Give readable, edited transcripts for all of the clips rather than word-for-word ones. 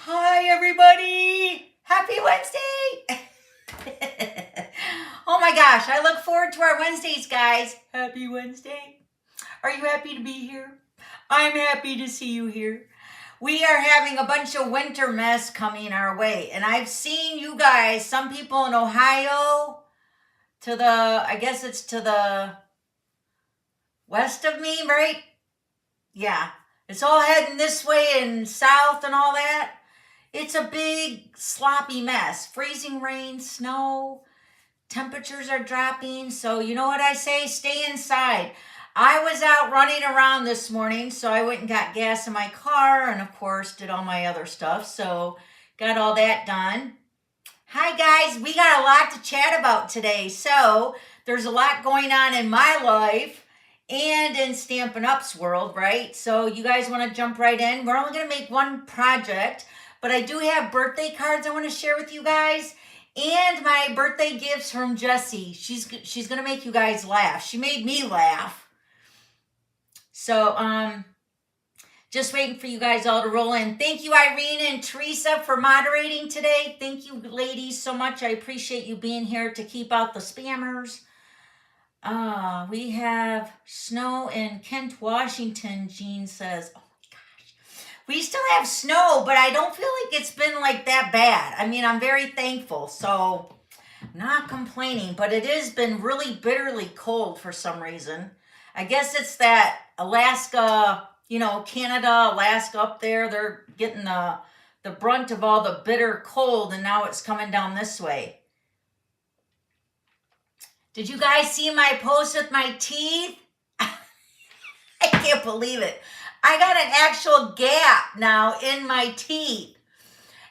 Hi, everybody. Happy Wednesday. Oh my gosh, I look forward to our Wednesdays, guys. Happy Wednesday. Are you happy to be here? I'm happy to see you here. We are having a bunch of winter mess coming our way, and I've seen you guys, some people in Ohio, I guess it's to the west of me, right? Yeah, it's all heading this way and south and all that. It's a big sloppy mess. Freezing rain, snow, temperatures are dropping. So you know what I say? Stay inside. I was out running around this morning, so I went and got gas in my car and of course did all my other stuff. So got all that done. Hi guys, we got a lot to chat about today. So there's a lot going on in my life and in Stampin' Up's world, right? So you guys want to jump right in? We're only going to make one project, but I do have birthday cards I want to share with you guys and my birthday gifts from Jessie. She's going to make you guys laugh. She made me laugh. So, just waiting for you guys all to roll in. Thank you, Irene and Teresa, for moderating today. Thank you, ladies, so much. I appreciate you being here to keep out the spammers. We have snow in Kent, Washington, Jean says. Oh my gosh. We still have snow, but I don't feel like it's been like that bad. I mean, I'm very thankful, so I'm not complaining, but it has been really bitterly cold for some reason. I guess it's that Alaska, Canada, Alaska up there, they're getting the brunt of all the bitter cold, and now it's coming down this way. Did you guys see my post with my teeth? I can't believe it. I got an actual gap now in my teeth.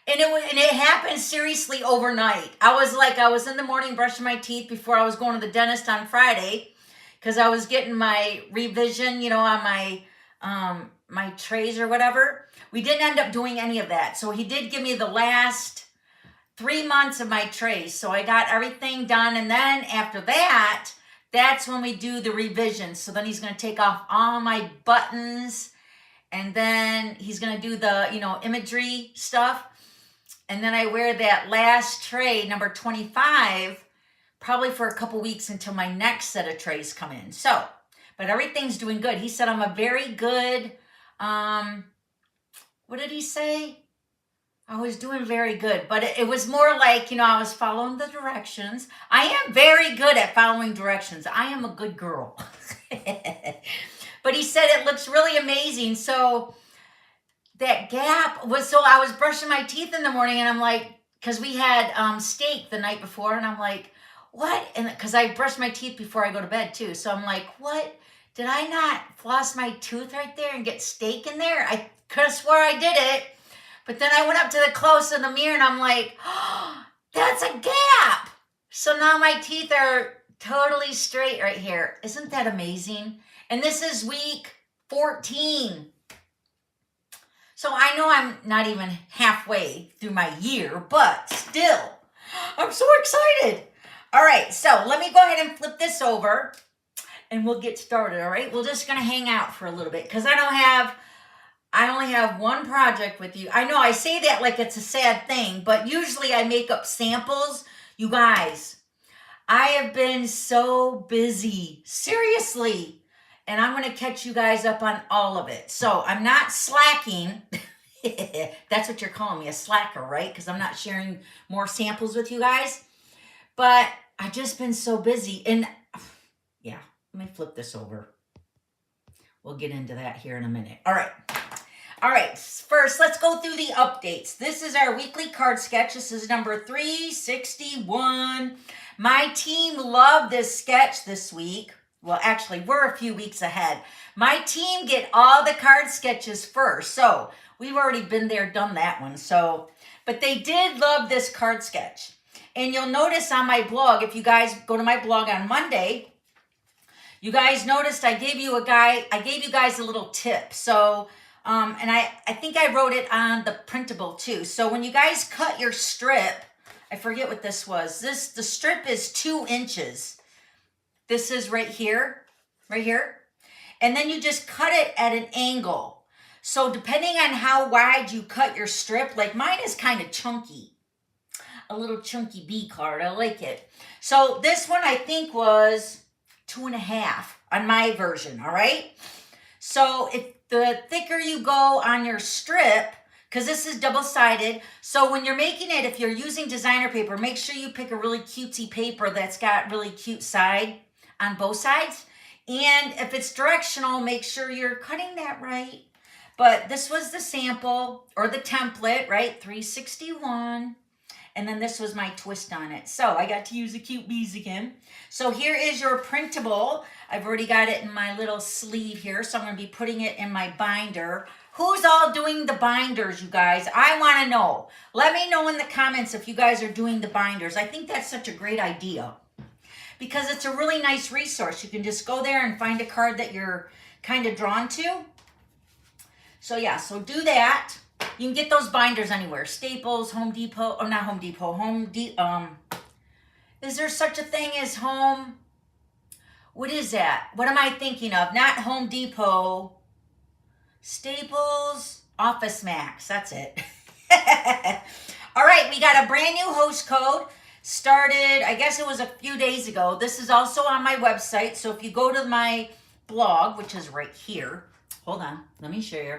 And it happened seriously overnight. I was in the morning brushing my teeth before I was going to the dentist on Friday because I was getting my revision, on my trays or whatever. We didn't end up doing any of that. So he did give me the last 3 months of my trays. So I got everything done. And then after that, that's when we do the revision. So then he's going to take off all my buttons. And then he's going to do the, imagery stuff. And then I wear that last tray, number 25, probably for a couple weeks until my next set of trays come in. So, but everything's doing good. He said I'm a very good, what did he say? I was doing very good, but it was more like, I was following the directions. I am very good at following directions. I am a good girl. But he said it looks really amazing. So that gap was, so I was brushing my teeth in the morning and I'm like, because we had steak the night before and I'm like, what? And because I brush my teeth before I go to bed too. So I'm like, what? Did I not floss my tooth right there and get steak in there? I could have swore I did it. But then I went up to the close in the mirror and I'm like, oh, that's a gap. So now my teeth are totally straight right here. Isn't that amazing? And this is week 14. So I know I'm not even halfway through my year, but still, I'm so excited. All right, so let me go ahead and flip this over and we'll get started, all right? We're just gonna hang out for a little bit because I only have one project with you. I know I say that like it's a sad thing, but usually I make up samples. You guys, I have been so busy, seriously. And I'm going to catch you guys up on all of it. So I'm not slacking. That's what you're calling me, a slacker, right? Because I'm not sharing more samples with you guys. But I've just been so busy. And yeah, let me flip this over. We'll get into that here in a minute. All right. All right. First, let's go through the updates. This is our weekly card sketch. This is number 361. My team loved this sketch this week. Well, actually, we're a few weeks ahead. My team get all the card sketches first. So we've already been there, done that one. So, but they did love this card sketch. And you'll notice on my blog, if you guys go to my blog on Monday, you guys noticed I gave you guys a little tip. So, and I think I wrote it on the printable too. So when you guys cut your strip, I forget what this was. The strip is 2 inches. This is right here. And then you just cut it at an angle. So depending on how wide you cut your strip, like mine is kind of chunky. A little chunky B card. I like it. So this one I think was 2.5 on my version, all right? So if the thicker you go on your strip, because this is double-sided, so when you're making it, if you're using designer paper, make sure you pick a really cutesy paper that's got really cute side on both sides. And if it's directional, make sure you're cutting that right. But this was the sample or the template, right? 361. And then this was my twist on it. So I got to use the cute bees again. So here is your printable. I've already got it in my little sleeve here. So I'm going to be putting it in my binder. Who's all doing the binders, you guys? I want to know. Let me know in the comments if you guys are doing the binders. I think that's such a great idea because it's a really nice resource. You can just go there and find a card that you're kind of drawn to. So yeah, so do that. You can get those binders anywhere. Staples, Home Depot, or not Home Depot, is there such a thing as Home, what is that? What am I thinking of? Not Home Depot, Staples, Office Max, that's it. All right, we got a brand new host code. Started, I guess it was a few days ago. This is also on my website. So if you go to my blog, which is right here, hold on, let me show you.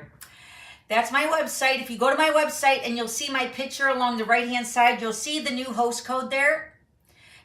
That's my website. If you go to my website and you'll see my picture along the right-hand side, you'll see the new host code there.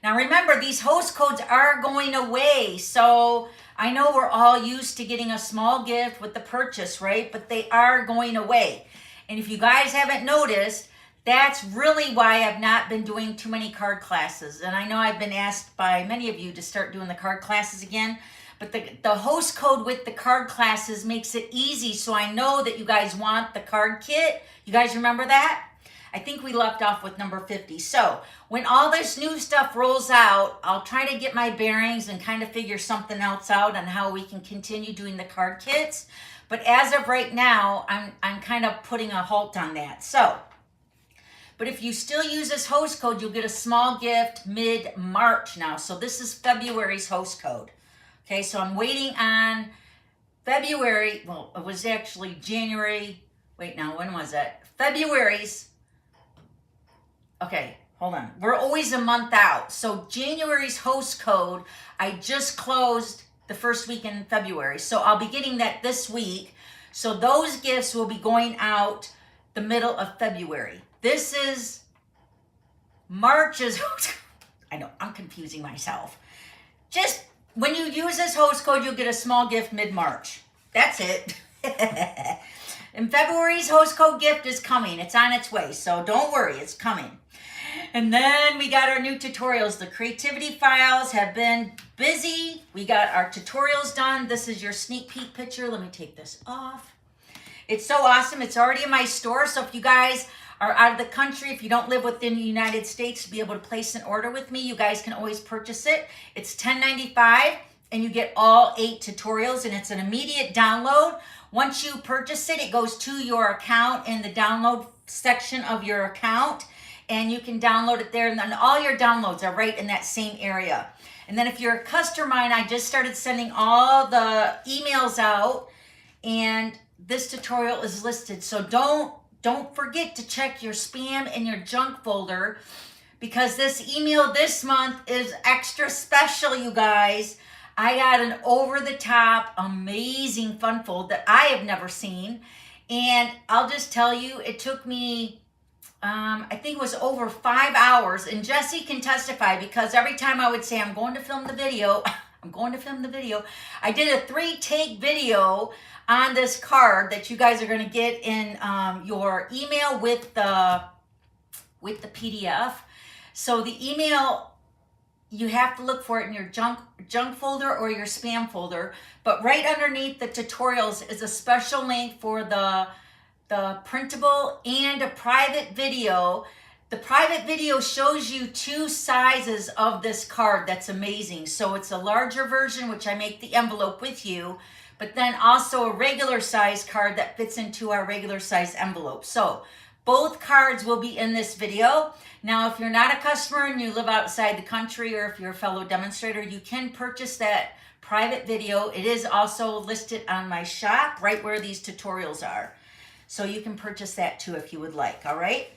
Now remember, these host codes are going away. So I know we're all used to getting a small gift with the purchase, right? But they are going away. And if you guys haven't noticed, that's really why I've not been doing too many card classes. And I know I've been asked by many of you to start doing the card classes again. But the host code with the card classes makes it easy, so I know that you guys want the card kit. You guys remember that? I think we left off with number 50. So when all this new stuff rolls out, I'll try to get my bearings and kind of figure something else out on how we can continue doing the card kits. But as of right now, I'm kind of putting a halt on that. So, but if you still use this host code, you'll get a small gift mid-March now. So this is February's host code. Okay, so I'm waiting on February. Well, it was actually January. Wait, now, when was that? February's. Okay, hold on. We're always a month out. So January's host code, I just closed the first week in February. So I'll be getting that this week. So those gifts will be going out the middle of February. This is March's. I know, I'm confusing myself. Just when you use this host code, you'll get a small gift mid-March. That's it. And February's host code gift is coming. It's on its way, so don't worry, it's coming. And then we got our new tutorials. The creativity files have been busy. We got our tutorials done. This is your sneak peek picture. Let me take this off. It's so awesome. It's already in my store, so if you guys are out of the country, if you don't live within the United States, to be able to place an order with me, you guys can always purchase it. It's $10.95 and you get all 8 tutorials and it's an immediate download. Once you purchase it, it goes to your account in the download section of your account and you can download it there, and then all your downloads are right in that same area. And then if you're a customer of mine, I just started sending all the emails out and this tutorial is listed. So don't forget to check your spam and your junk folder because this email this month is extra special, you guys. I got an over-the-top, amazing fun fold that I have never seen. And I'll just tell you, it took me, I think it was over 5 hours. And Jessie can testify because every time I would say, I'm going to film the video, I'm going to film the video. I did a 3-take video on this card that you guys are going to get in your email with the PDF. So the email, you have to look for it in your junk folder or your spam folder. But right underneath the tutorials is a special link for the printable and a private video. The private video shows you 2 sizes of this card. That's amazing. So it's a larger version, which I make the envelope with you, but then also a regular size card that fits into our regular size envelope. So Both cards will be in this video. Now, if you're not a customer and you live outside the country, or if you're a fellow demonstrator, you can purchase that private video. It is also listed on my shop right where these tutorials are. So you can purchase that too if you would like, all right?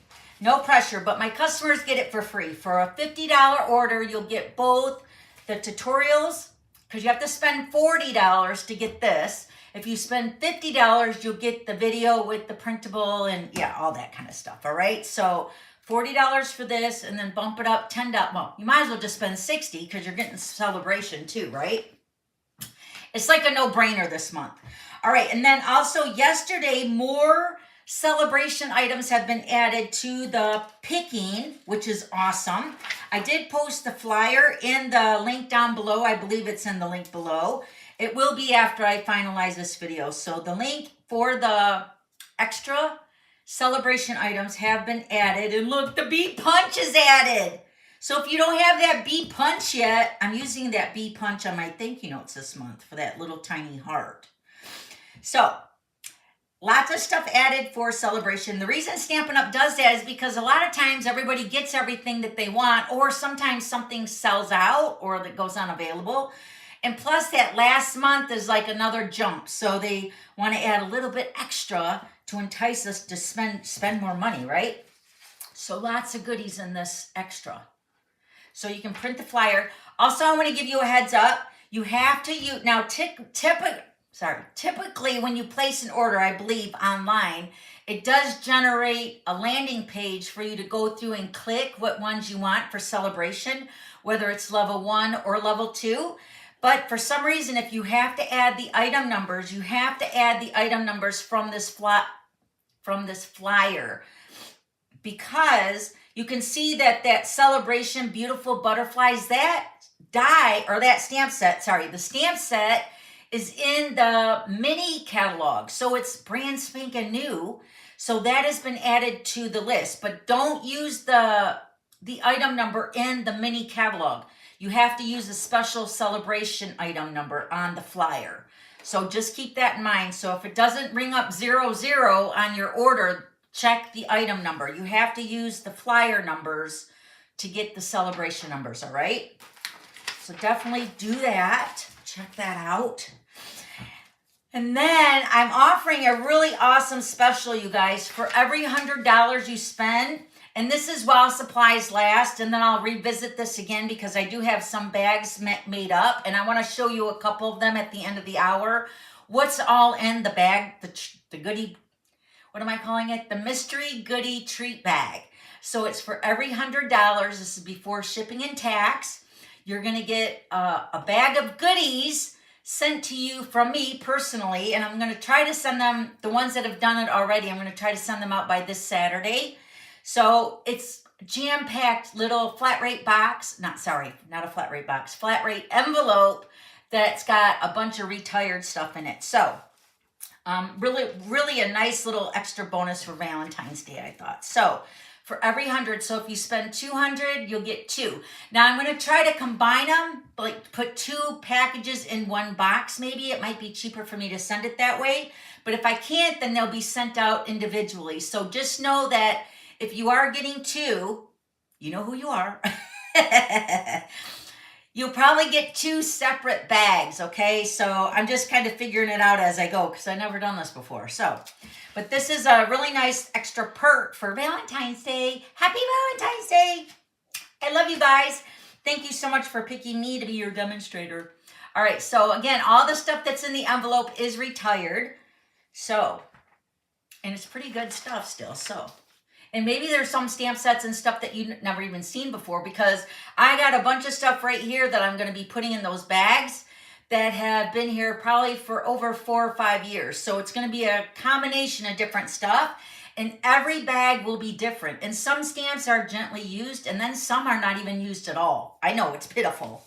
No pressure, but my customers get it for free. For a $50 order, you'll get both the tutorials, because you have to spend $40 to get this. If you spend $50, you'll get the video with the printable and yeah, all that kind of stuff, all right? So $40 for this, and then bump it up $10. Well, you might as well just spend $60 because you're getting Sale-A-Bration too, right? It's like a no-brainer this month. All right, and then also yesterday, more Sale-A-Bration items have been added to the picking, which is awesome. I did post the flyer in the link down below. I believe it's in the link below. It will be after I finalize this video. So the link for the extra Sale-A-Bration items have been added. And look, the bee punch is added. So if you don't have that bee punch yet, I'm using that bee punch on my thank you notes this month for that little tiny heart. So lots of stuff added for Sale-A-Bration. The reason Stampin' Up! Does that is because a lot of times everybody gets everything that they want, or sometimes something sells out or that goes unavailable. And plus that last month is like another jump. So they want to add a little bit extra to entice us to spend more money, right? So lots of goodies in this extra. So you can print the flyer. Also, I want to give you a heads up. You have to use, now typically when you place an order, I believe online, it does generate a landing page for you to go through and click what ones you want for Sale-A-Bration, whether it's level 1 or level 2. But for some reason, if you have to add the item numbers, you have to add the item numbers from this flyer, because you can see that Sale-A-Bration Beautiful Butterflies, that die, or that stamp set, sorry, the stamp set is in the mini catalog. So it's brand spanking new. So that has been added to the list, but don't use the item number in the mini catalog. You have to use a special Sale-A-Bration item number on the flyer. So just keep that in mind. So if it doesn't ring up 00 on your order, check the item number. You have to use the flyer numbers to get the Sale-A-Bration numbers, all right? So definitely do that. Check that out. And then I'm offering a really awesome special, you guys, for every $100 you spend. And this is while supplies last, and then I'll revisit this again because I do have some bags made up, and I want to show you a couple of them at the end of the hour. What's all in the bag, the goodie, what am I calling it? The mystery goodie treat bag. So it's for every $100. This is before shipping and tax. You're going to get a bag of goodies sent to you from me personally, and I'm going to try to send them, the ones that have done it already, I'm going to try to send them out by this Saturday. So it's jam-packed little flat rate box, not a flat rate box, flat rate envelope that's got a bunch of retired stuff in it. So really a nice little extra bonus for Valentine's Day, I thought. So for every 100, so if you spend 200, you'll get 2. Now I'm going to try to combine them, like put 2 packages in one box maybe. It might be cheaper for me to send it that way. But if I can't, then they'll be sent out individually. So just know that if you are getting 2, you know who you are. You'll probably get 2 separate bags, okay? So I'm just kind of figuring it out as I go because I've never done this before. So, but this is a really nice extra perk for Valentine's Day. Happy Valentine's Day. I love you guys. Thank you so much for picking me to be your demonstrator. All right, so again, all the stuff that's in the envelope is retired. So, and it's pretty good stuff still, so. And maybe there's some stamp sets and stuff that you've never even seen before, because I got a bunch of stuff right here that I'm going to be putting in those bags that have been here probably for over 4 or 5 years. So it's going to be a combination of different stuff, and every bag will be different. And some stamps are gently used, and then some are not even used at all. I know, it's pitiful.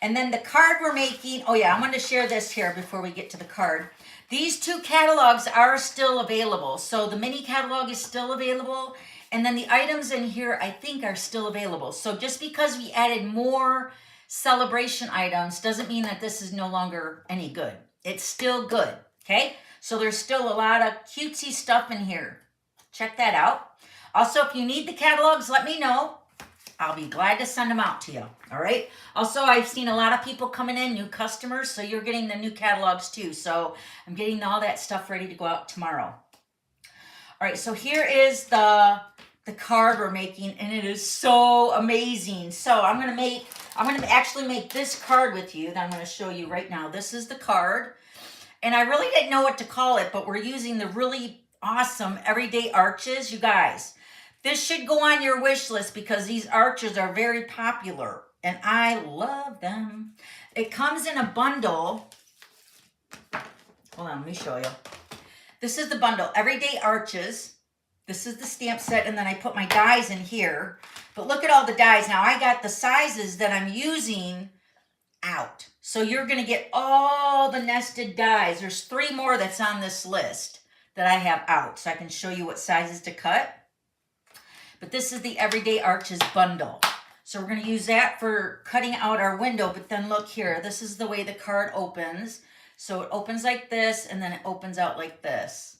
And then the card we're making, oh yeah, I'm going to share this here before we get to the card. These 2 catalogs are still available. So the mini catalog is still available. And then the items in here, I think, are still available. So just because we added more Sale-A-Bration items doesn't mean that this is no longer any good. It's still good, okay? So there's still a lot of cutesy stuff in here. Check that out. Also, if you need the catalogs, let me know. I'll be glad to send them out to you. All right. Also, I've seen a lot of people coming in, new customers, so you're getting the new catalogs too. So I'm getting all that stuff ready to go out tomorrow. All right. So here is the card we're making, and it is so amazing. So I'm going to actually make this card with you that I'm going to show you right now. This is the card, and I really didn't know what to call it, but we're using the really awesome everyday arches. You guys, this should go on your wish list because these arches are very popular and I love them. It comes in a bundle. Hold on, let me show you. This is the bundle, everyday arches. This is the stamp set, and then I put my dies in here. But look at all the dies. Now I got the sizes that I'm using out. So you're gonna get all the nested dies. There's 3 more that's on this list that I have out, so I can show you what sizes to cut. But this is the Everyday Arches bundle. So we're going to use that for cutting out our window. But then look here, this is the way the card opens. So it opens like this, and then it opens out like this.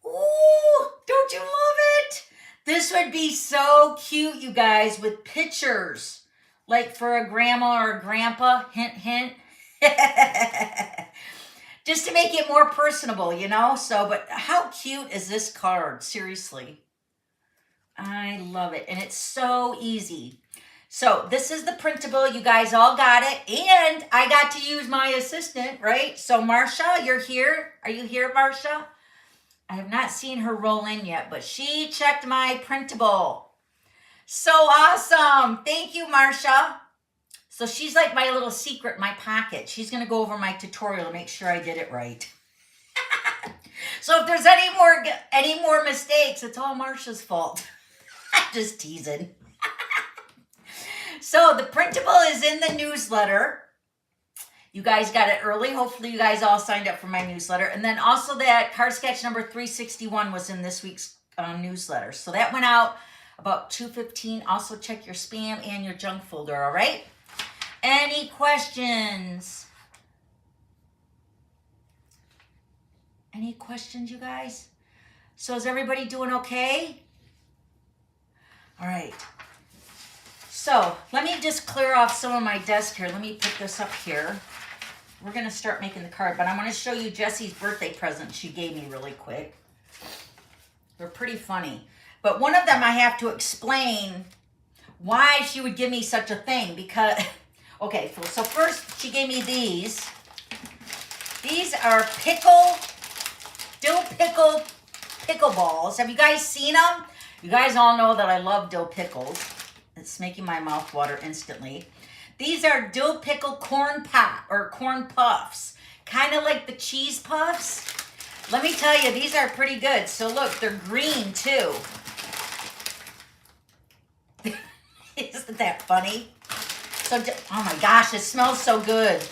Ooh, don't you love it? This would be so cute, you guys, with pictures. Like for a grandma or a grandpa, hint, hint. Just to make it more personable, you know? So, but how cute is this card? Seriously. I love it. And it's so easy. So this is the printable. You guys all got it. And I got to use my assistant, right? So Marsha, you're here. Are you here, Marsha? I have not seen her roll in yet, but she checked my printable. So awesome. Thank you, Marsha. So she's like my little secret in my pocket. She's going to go over my tutorial to make sure I did it right. So if there's any more mistakes, it's all Marsha's fault. I'm just teasing. So the printable is in the newsletter. You guys got it early. Hopefully you guys all signed up for my newsletter. And then also that card sketch number 361 was in this week's newsletter. So that went out about 2:15. Also check your spam and your junk folder, all right? Any questions? Any questions, you guys? So is everybody doing okay? All right. So let me just clear off some of my desk here. Let me put this up here. We're going to start making the card, but I'm going to show you Jessie's birthday present she gave me really quick. They're pretty funny. But one of them I have to explain why she would give me such a thing because... Okay, so first she gave me these. These are dill pickle balls. Have you guys seen them? You guys all know that I love dill pickles. It's making my mouth water instantly. These are dill pickle corn puffs. Kind of like the cheese puffs. Let me tell you, these are pretty good. So look, they're green too. Isn't that funny? So, oh my gosh, it smells so good.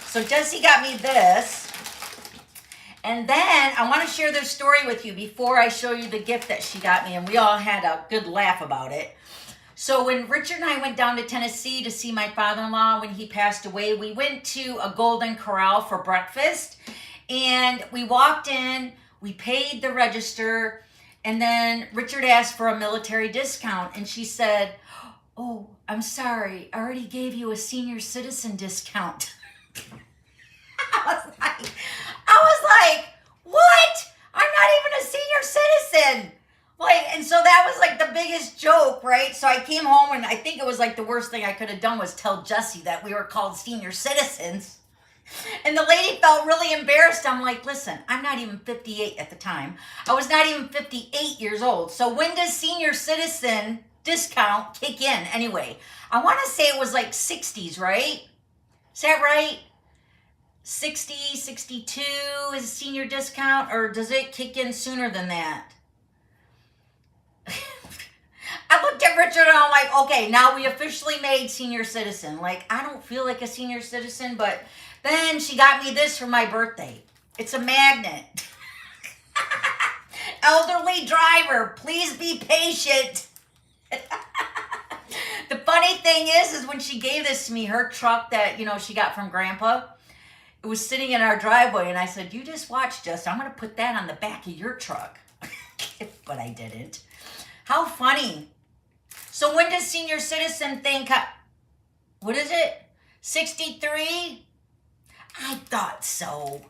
So Jessie got me this. And then I want to share this story with you before I show you the gift that she got me. And we all had a good laugh about it. So when Richard and I went down to Tennessee to see my father-in-law when he passed away, we went to a Golden Corral for breakfast. And we walked in, we paid the register, and then Richard asked for a military discount. And she said, "Oh, I'm sorry, I already gave you a senior citizen discount." I was like, what? I'm not even a senior citizen. And so that was like the biggest joke, right? So I came home and I think it was like the worst thing I could have done was tell Jessie that we were called senior citizens. And the lady felt really embarrassed. I'm like, listen, I'm not even 58 at the time. I was not even 58 years old. So when does senior citizen discount kick in anyway? I want to say it was like 60s, right? Is that right? 60, 62 is a senior discount, or does it kick in sooner than that? I looked at Richard and I'm like, okay, now we officially made senior citizen. Like, I don't feel like a senior citizen, but then she got me this for my birthday. It's a magnet. Elderly driver, please be patient. The funny thing is when she gave this to me, her truck that, she got from Grandpa, it was sitting in our driveway, and I said, you just watch, Jess. I'm going to put that on the back of your truck. but I didn't. How funny. So when does senior citizen think, what is it? 63? I thought so.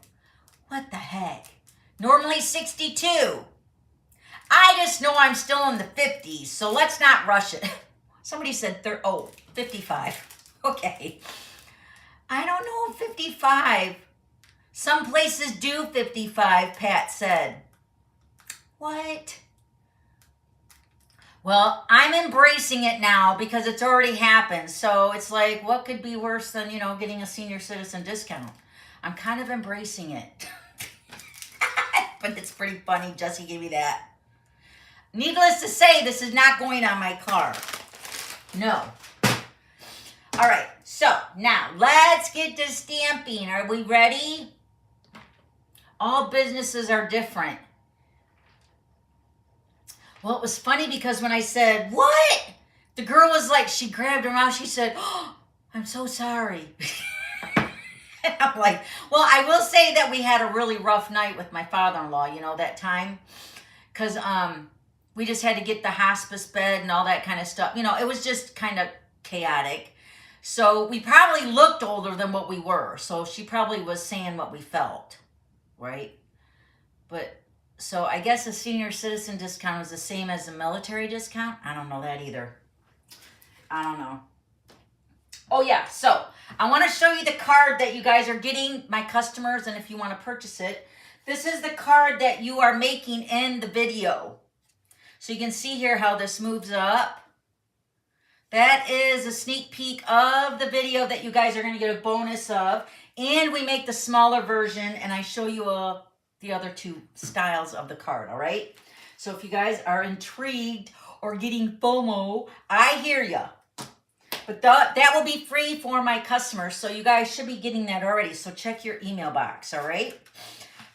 What the heck? Normally 62. I just know I'm still in the 50s, so let's not rush it. Somebody said 55. Okay. I don't know 55. Some places do 55, Pat said. What? Well, I'm embracing it now because it's already happened. So it's like, what could be worse than, getting a senior citizen discount? I'm kind of embracing it. But it's pretty funny. Jesse gave me that. Needless to say, this is not going on my car. No. All right. So now let's get to stamping. Are we ready? All businesses are different. Well, it was funny because when I said, what? The girl was like, she grabbed her mouth. She said, oh, I'm so sorry. And I'm like, well, I will say that we had a really rough night with my father-in-law, that time. Because we just had to get the hospice bed and all that kind of stuff. It was just kind of chaotic. So we probably looked older than what we were. So she probably was saying what we felt, right? But, so I guess a senior citizen discount is the same as a military discount. I don't know that either. I don't know. Oh yeah, so I want to show you the card that you guys are getting, my customers, and if you want to purchase it. This is the card that you are making in the video. So you can see here how this moves up. That is a sneak peek of the video that you guys are going to get a bonus of. And we make the smaller version, and I show you the other two styles of the card, all right? So if you guys are intrigued or getting FOMO, I hear you. But that will be free for my customers, so you guys should be getting that already. So check your email box, all right?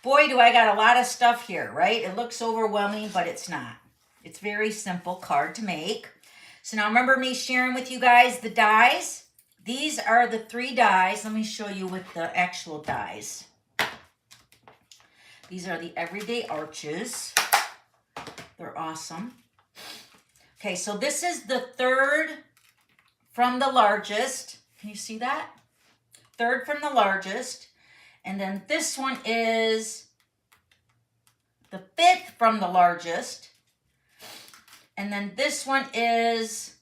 Boy, do I got a lot of stuff here, right? It looks overwhelming, but it's not. It's very simple card to make. So now remember me sharing with you guys the dies? These are the 3 dies. Let me show you with the actual dies. These are the everyday arches. They're awesome. Okay, so this is the 3rd from the largest. Can you see that? 3rd from the largest. And then this one is the 5th from the largest. And then this one is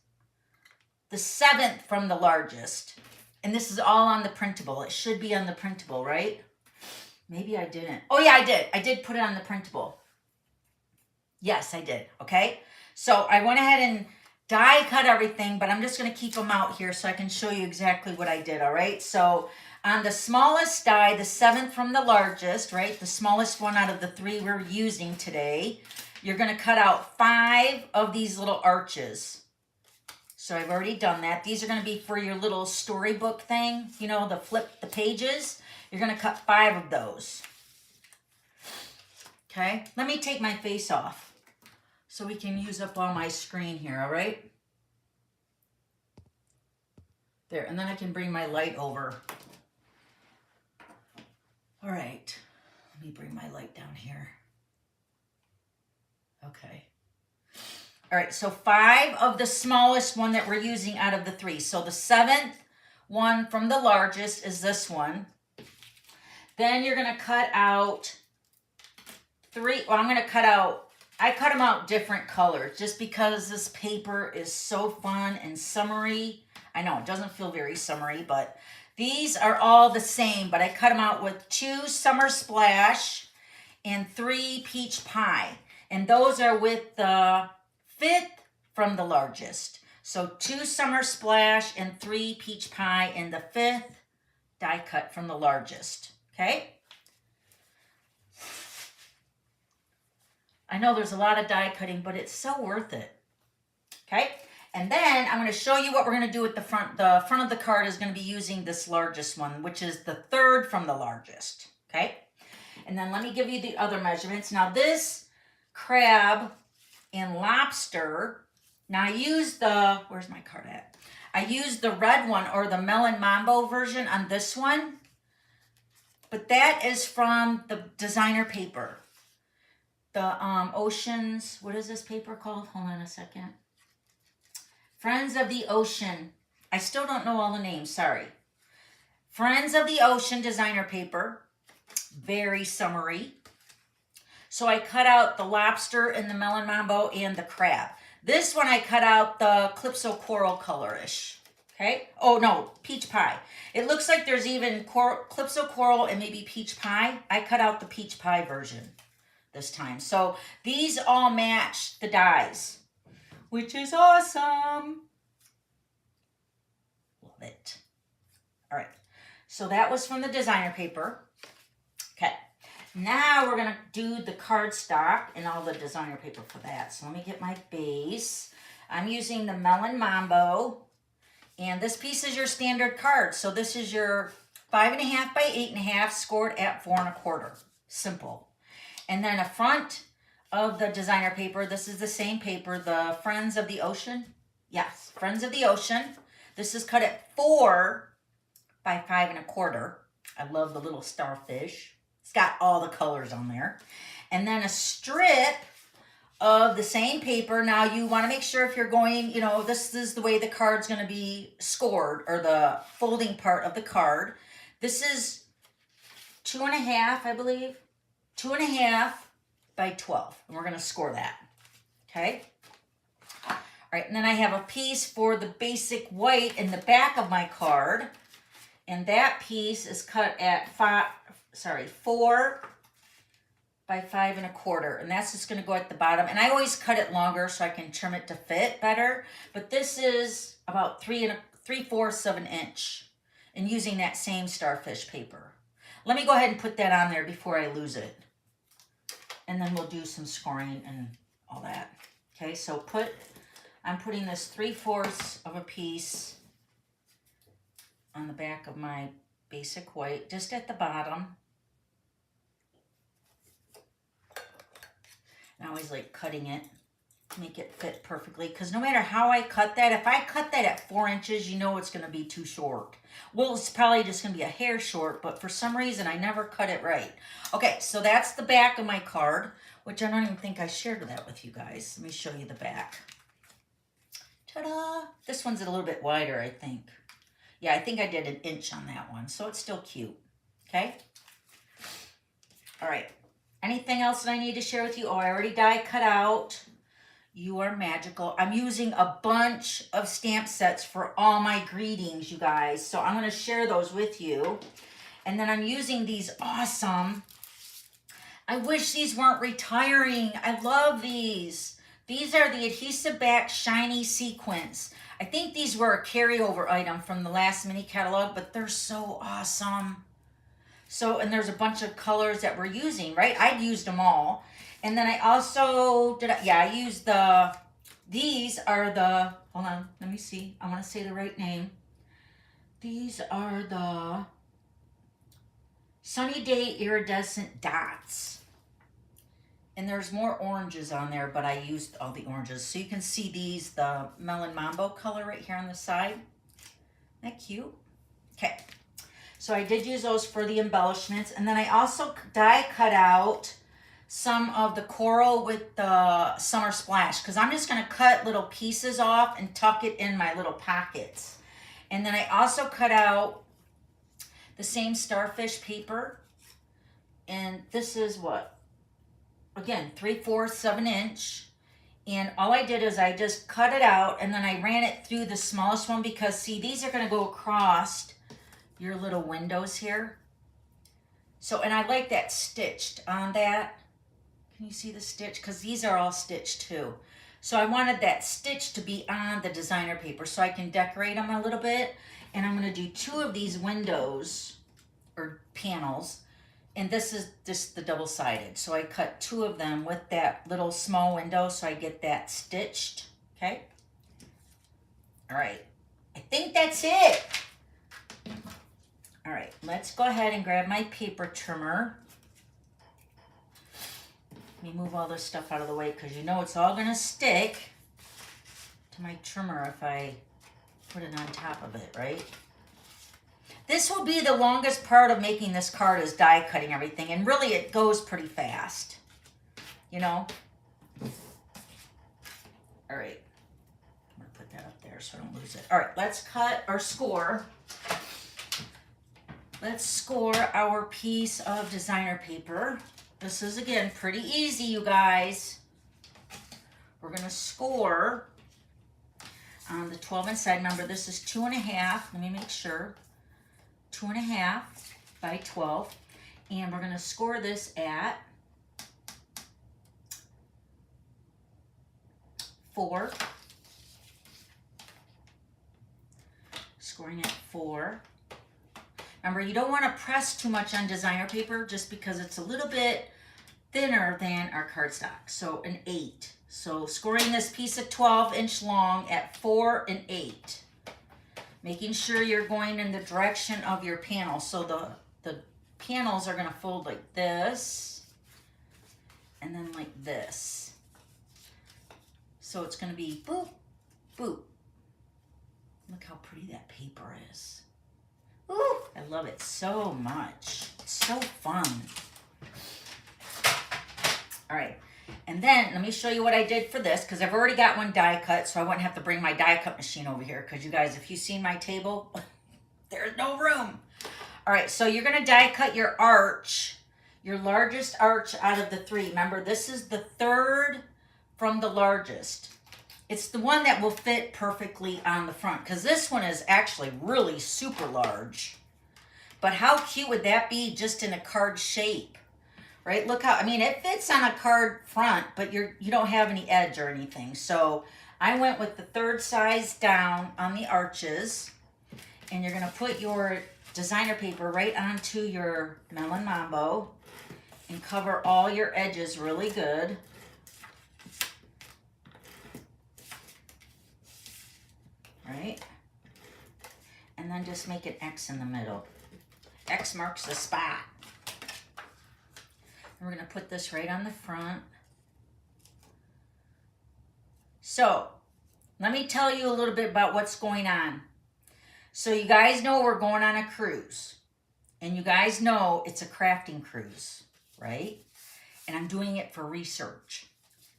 the 7th from the largest. And this is all on the printable. It should be on the printable, right? Maybe I didn't. Oh yeah, I did. I did put it on the printable. Yes, I did. Okay. So I went ahead and die cut everything, but I'm just going to keep them out here so I can show you exactly what I did. All right. So on the smallest die, the 7th from the largest, right? The smallest one out of the 3 we're using today, you're going to cut out 5 of these little arches. So I've already done that. These are going to be for your little storybook thing, the flip the pages. You're going to cut 5 of those. Okay. Let me take my face off so we can use up all my screen here. All right. There. And then I can bring my light over. All right. Let me bring my light down here. Okay. All right. So 5 of the smallest one that we're using out of the 3. So the 7th one from the largest is this one. Then you're going to cut out 3. Well, I'm going to cut out, I cut them out different colors just because this paper is so fun and summery. I know it doesn't feel very summery, but these are all the same, but I cut them out with 2 Summer Splash and 3 Peach Pie. And those are with the 5th from the largest. So 2 Summer Splash and 3 Peach Pie and the 5th die cut from the largest. Okay? I know there's a lot of die cutting, but it's so worth it. Okay? And then I'm going to show you what we're going to do with the front. The front of the card is going to be using this largest one, which is the 3rd from the largest. Okay? And then let me give you the other measurements. Now this crab and lobster, now I used the, where's my card at? I used the red one or the Melon Mambo version on this one. But that is from the designer paper. the Oceans, what is this paper called? Hold on a second. Friends of the Ocean. I still don't know all the names, sorry. Friends of the Ocean designer paper. Very summery. So I cut out the lobster and the melon mambo and the crab. This one I cut out the Calypso coral colorish. Okay. Oh no, peach pie. It looks like there's even Calypso coral and maybe peach pie. I cut out the peach pie version this time. So these all match the dies, which is awesome. Love it. All right. So that was from the designer paper. Okay. Now we're going to do the cardstock and all the designer paper for that. So let me get my base. I'm using the Melon Mambo. And this piece is your standard card. So this is your 5.5 by 8.5 scored at 4 1/4. Simple. And then a front of the designer paper. This is the same paper, the Friends of the Ocean. Yes, Friends of the Ocean. This is cut at 4 by 5 1/4. I love the little starfish. It's got all the colors on there. And then a strip of the same paper. Now you want to make sure if you're going, you know, this is the way the card's going to be scored, or the folding part of the card. This is 2.5, I believe. 2.5 by 12. And we're going to score that. Okay. All right. And then I have a piece for the basic white in the back of my card. And that piece is cut at 4 by 5 1/4, and that's just going to go at the bottom. And I always cut it longer so I can trim it to fit better. But this is about 3/4 of an inch, and using that same starfish paper. Let me go ahead and put that on there before I lose it, and then we'll do some scoring and all that. Okay, so I'm putting this 3/4 of a piece on the back of my basic white, just at the bottom. I always like cutting it to make it fit perfectly, because no matter how I cut that, if I cut that at 4 inches, you know it's going to be too short. Well, it's probably just going to be a hair short, but for some reason I never cut it right. Okay, so that's the back of my card, which I don't even think I shared that with you guys. Let me show you the back. Ta-da! This one's a little bit wider, I think. Yeah, I think I did 1 inch on that one, so it's still cute. Okay? All right. Anything else that I need to share with you? Oh, I already die cut out. You are magical. I'm using a bunch of stamp sets for all my greetings, you guys. So I'm going to share those with you. And then I'm using these awesome. I wish these weren't retiring. I love these. These are the adhesive back shiny sequins. I think these were a carryover item from the last mini catalog, but they're so awesome. So, and there's a bunch of colors that we're using, right? I'd used them all. And then I also, I used these are the, hold on, let me see. I want to say the right name. These are the Sunny Day Iridescent Dots. And there's more oranges on there, but I used all the oranges. So you can see these, the Melon Mambo color right here on the side. Isn't that cute? Okay. So I did use those for the embellishments. And then I also die cut out some of the coral with the Summer Splash, because I'm just going to cut little pieces off and tuck it in my little pockets. And then I also cut out the same starfish paper. And this is what? Again, 3/4 of an inch. And all I did is I just cut it out and then I ran it through the smallest one, because see, these are going to go across your little windows here. So, and I like that stitched on that. Can you see the stitch? Because these are all stitched too. So I wanted that stitch to be on the designer paper so I can decorate them a little bit. And I'm going to do 2 of these windows or panels. And this is just the double-sided. So I cut 2 of them with that little small window so I get that stitched. Okay. All right. I think that's it. All right, let's go ahead and grab my paper trimmer. Let me move all this stuff out of the way, because you know it's all going to stick to my trimmer if I put it on top of it, right? This will be the longest part of making this card, is die cutting everything, and really it goes pretty fast. you know. All right, I'm gonna put that up there so I don't lose it. All right, let's cut or score. Let's score our piece of designer paper. This is, again, pretty easy, you guys. We're gonna score on the 12 inch side. Remember, this is 2.5. Let me make sure. 2.5 by 12. And we're gonna score this at 4. Scoring at 4. Remember, you don't want to press too much on designer paper just because it's a little bit thinner than our cardstock. So an 8. So scoring this piece of 12 inch long at 4 and 8. Making sure you're going in the direction of your panel. So the panels are going to fold like this and then like this. So it's going to be boop, boop. Look how pretty that paper is. Ooh, I love it so much. It's so fun. All right, and then let me show you what I did for this, because I've already got one die cut, so I wouldn't have to bring my die cut machine over here, because you guys, if you've seen my table, there's no room. All right, so you're gonna die cut your arch, your largest arch out of the 3. Remember, this is the 3rd from the largest. It's the one that will fit perfectly on the front, because this one is actually really super large. But how cute would that be just in a card shape, right? Look how, I mean, it fits on a card front, but you don't have any edge or anything. So I went with the 3rd size down on the arches, and you're gonna put your designer paper right onto your Melon Mambo and cover all your edges really good. Right? And then just make an X in the middle. X marks the spot. And we're going to put this right on the front. So, let me tell you a little bit about what's going on. So you guys know we're going on a cruise. And you guys know it's a crafting cruise, right? And I'm doing it for research.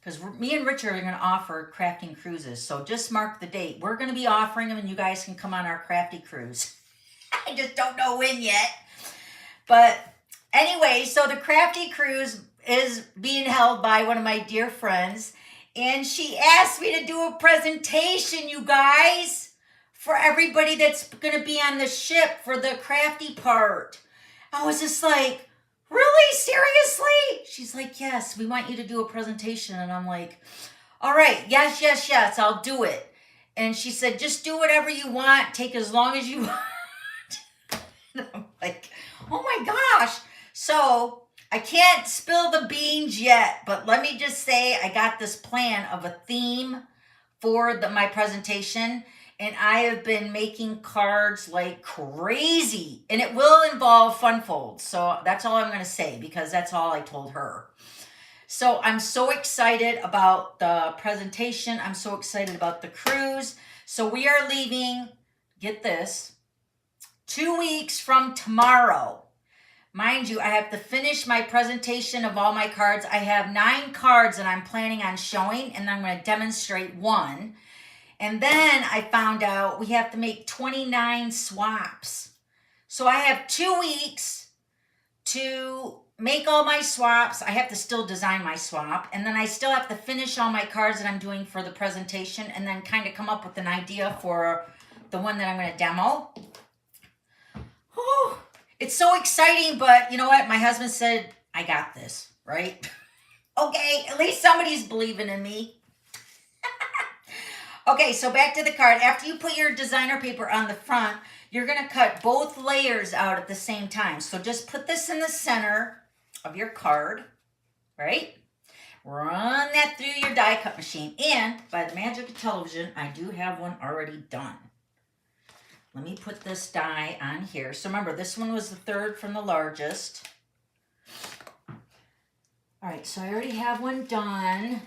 Because me and Richard are going to offer crafting cruises. So just mark the date. We're going to be offering them, and you guys can come on our crafty cruise. I just don't know when yet. But anyway, so the crafty cruise is being held by one of my dear friends. And she asked me to do a presentation, you guys, for everybody that's going to be on the ship for the crafty part. I was just like, really? Seriously? She's like, yes, we want you to do a presentation. And I'm like, all right, yes, yes, yes, I'll do it. And she said, just do whatever you want. Take as long as you want. And I'm like, oh my gosh. So I can't spill the beans yet, but let me just say I got this plan of a theme for my presentation. And I have been making cards like crazy. And it will involve fun folds. So that's all I'm going to say, because that's all I told her. So I'm so excited about the presentation. I'm so excited about the cruise. So we are leaving, get this, 2 weeks from tomorrow. Mind you, I have to finish my presentation of all my cards. I have 9 cards that I'm planning on showing, and I'm going to demonstrate one. And then I found out we have to make 29 swaps. So I have 2 weeks to make all my swaps. I have to still design my swap. And then I still have to finish all my cards that I'm doing for the presentation, and then kind of come up with an idea for the one that I'm going to demo. Oh, it's so exciting, but you know what? My husband said, I got this, right? Okay, at least somebody's believing in me. Okay, so back to the card. After you put your designer paper on the front, you're going to cut both layers out at the same time. So just put this in the center of your card, right? Run that through your die cut machine. And by the magic of television, I do have one already done. Let me put this die on here. So remember, this one was the 3rd from the largest. All right, so I already have one done.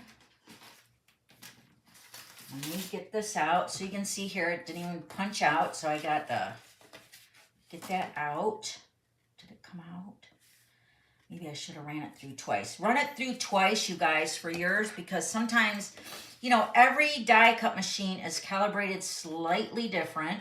Let me get this out. So you can see here, it didn't even punch out. So I got to get that out. Did it come out? Maybe I should have ran it through twice. Run it through twice, you guys, for yours, because sometimes, you know, every die cut machine is calibrated slightly different.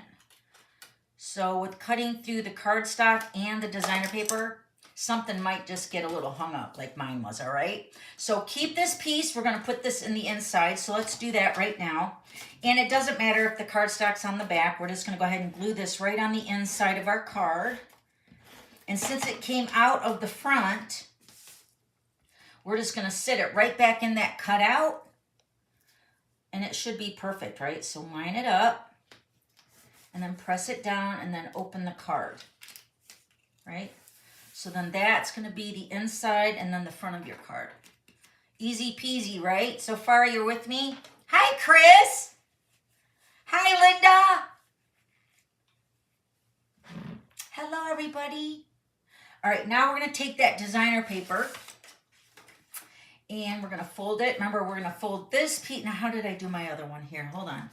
So with cutting through the cardstock and the designer paper, something might just get a little hung up like mine was, all right? So keep this piece. We're going to put this in the inside. So let's do that right now. And it doesn't matter if the cardstock's on the back. We're just going to go ahead and glue this right on the inside of our card. And since it came out of the front, we're just going to sit it right back in that cutout. And it should be perfect, right? So line it up and then press it down and then open the card, right? So then that's going to be the inside and then the front of your card. Easy peasy, right? So far you're with me? Hi, Chris. Hi, Linda. Hello, everybody. All right, now we're going to take that designer paper and we're going to fold it. Remember, we're going to fold this piece. Now, how did I do my other one here? Hold on.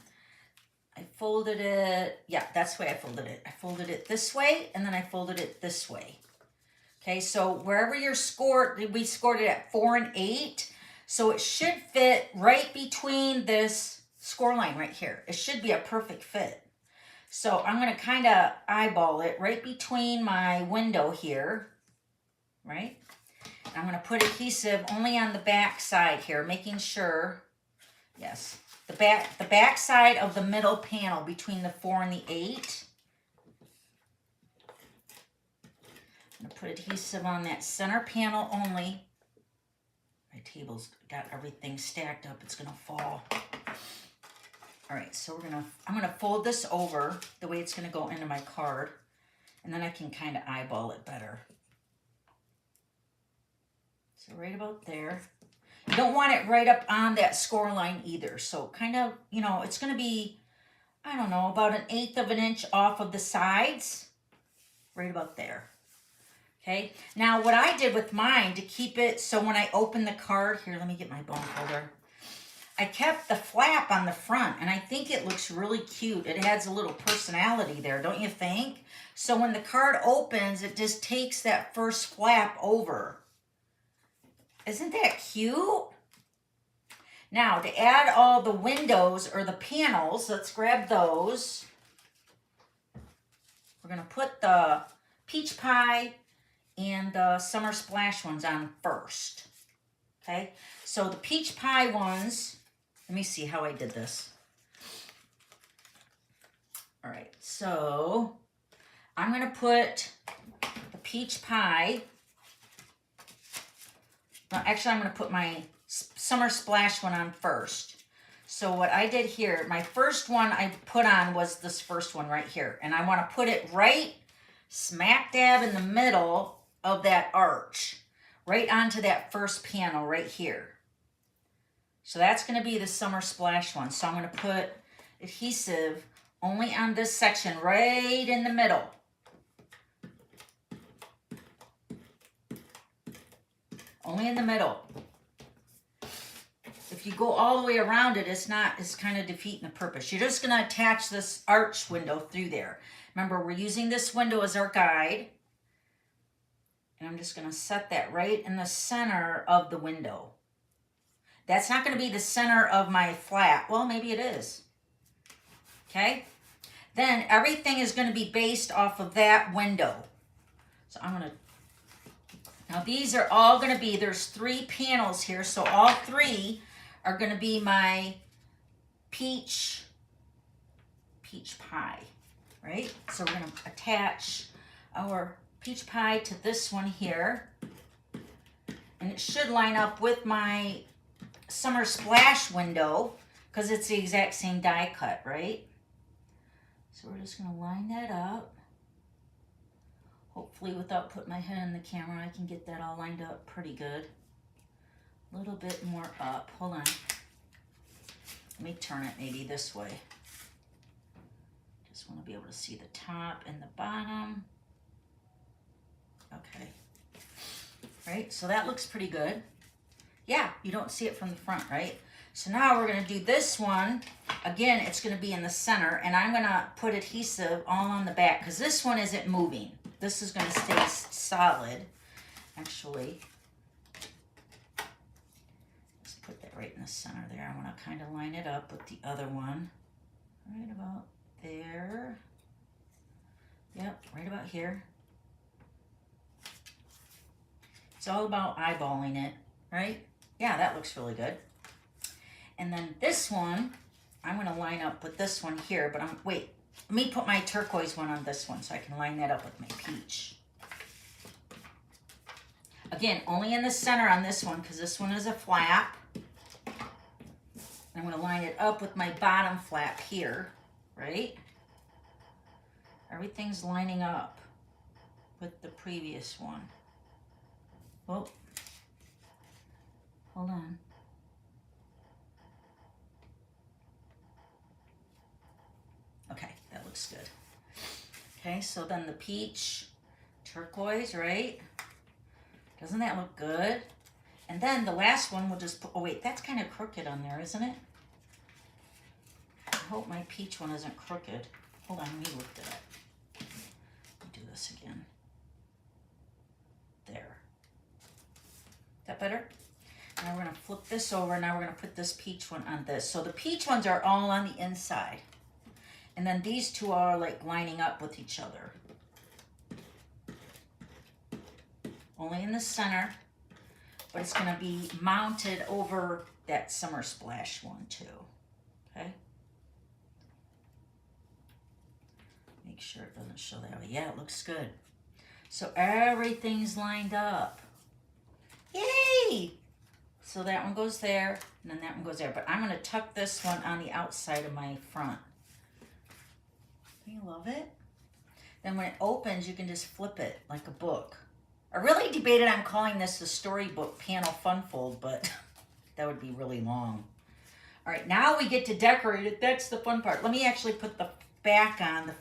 I folded it. Yeah, that's the way I folded it. I folded it this way and then I folded it this way. Okay, so wherever you're scored, we scored it at 4 and 8. So it should fit right between this score line right here. It should be a perfect fit. So I'm going to kind of eyeball it right between my window here, right? And I'm going to put adhesive only on the back side here, making sure, yes, the back side of the middle panel between the 4 and the 8. I'm going to put adhesive on that center panel only. My table's got everything stacked up. It's going to fall. All right, so I'm going to fold this over the way it's going to go into my card, and then I can kind of eyeball it better. So right about there. You don't want it right up on that score line either. So kind of, you know, it's going to be, I don't know, about 1/8 of an inch off of the sides. Right about there. Okay, now what I did with mine to keep it so when I open the card, here, let me get my bone folder. I kept the flap on the front, and I think it looks really cute. It adds a little personality there, don't you think? So when the card opens, it just takes that first flap over. Isn't that cute? Now, to add all the windows or the panels, let's grab those. We're going to put the peach pie and the summer splash ones on first. Okay, so the peach pie ones, let me see how I did this. All right, so I'm going to put the peach pie. No, actually, I'm going to put my summer splash one on first. So what I did here, my first one I put on was this first one right here. And I want to put it right smack dab in the middle of that arch, right onto that first panel right here. So that's going to be the summer splash one. So I'm going to put adhesive only on this section right in the middle. Only in the middle. If you go all the way around it, it's kind of defeating the purpose. You're just going to attach this arch window through there. Remember, we're using this window as our guide. And I'm just going to set that right in the center of the window. That's not going to be the center of my flap. Well, maybe it is. Okay? Then everything is going to be based off of that window. So I'm going to... Now these are all going to be, there's 3 panels here, so all 3 are going to be my peach pie, right? So we're going to attach our peach pie to this one here, and it should line up with my summer splash window because it's the exact same die cut, right? So we're just going to line that up. Hopefully without putting my head in the camera, I can get that all lined up pretty good. A little bit more up. Hold on. Let me turn it maybe this way. Just want to be able to see the top and the bottom. Okay. Right, so that looks pretty good. Yeah, you don't see it from the front, right? So now we're going to do this one. Again, it's going to be in the center, and I'm going to put adhesive all on the back because this one isn't moving. This is going to stay solid. Actually, let's put that right in the center there. I want to kind of line it up with the other one. Right about there. Yep, right about here. It's all about eyeballing it, right? Yeah, that looks really good. And then this one, I'm going to line up with this one here, but wait, let me put my turquoise one on this one so I can line that up with my peach. Again, only in the center on this one because this one is a flap. I'm going to line it up with my bottom flap here, right? Everything's lining up with the previous one. Oh, hold on. Okay, that looks good. Okay, so then the peach, turquoise, right? Doesn't that look good? And then the last one we'll just put, oh wait, that's kind of crooked on there, isn't it? I hope my peach one isn't crooked. Hold on, let me look at it. Let me do this again. There. Is that better? Now we're going to flip this over. Now we're going to put this peach one on this. So the peach ones are all on the inside. And then these two are like lining up with each other. Only in the center. But it's going to be mounted over that Summer Splash one too. Okay? Make sure it doesn't show that way. Yeah, it looks good. So everything's lined up. Yay! So that one goes there, and then that one goes there. But I'm going to tuck this one on the outside of my front. Do you love it? Then when it opens, you can just flip it like a book. I really debated on calling this the Storybook Panel Fun Fold, but that would be really long. All right, now we get to decorate it. That's the fun part. Let me actually put the back on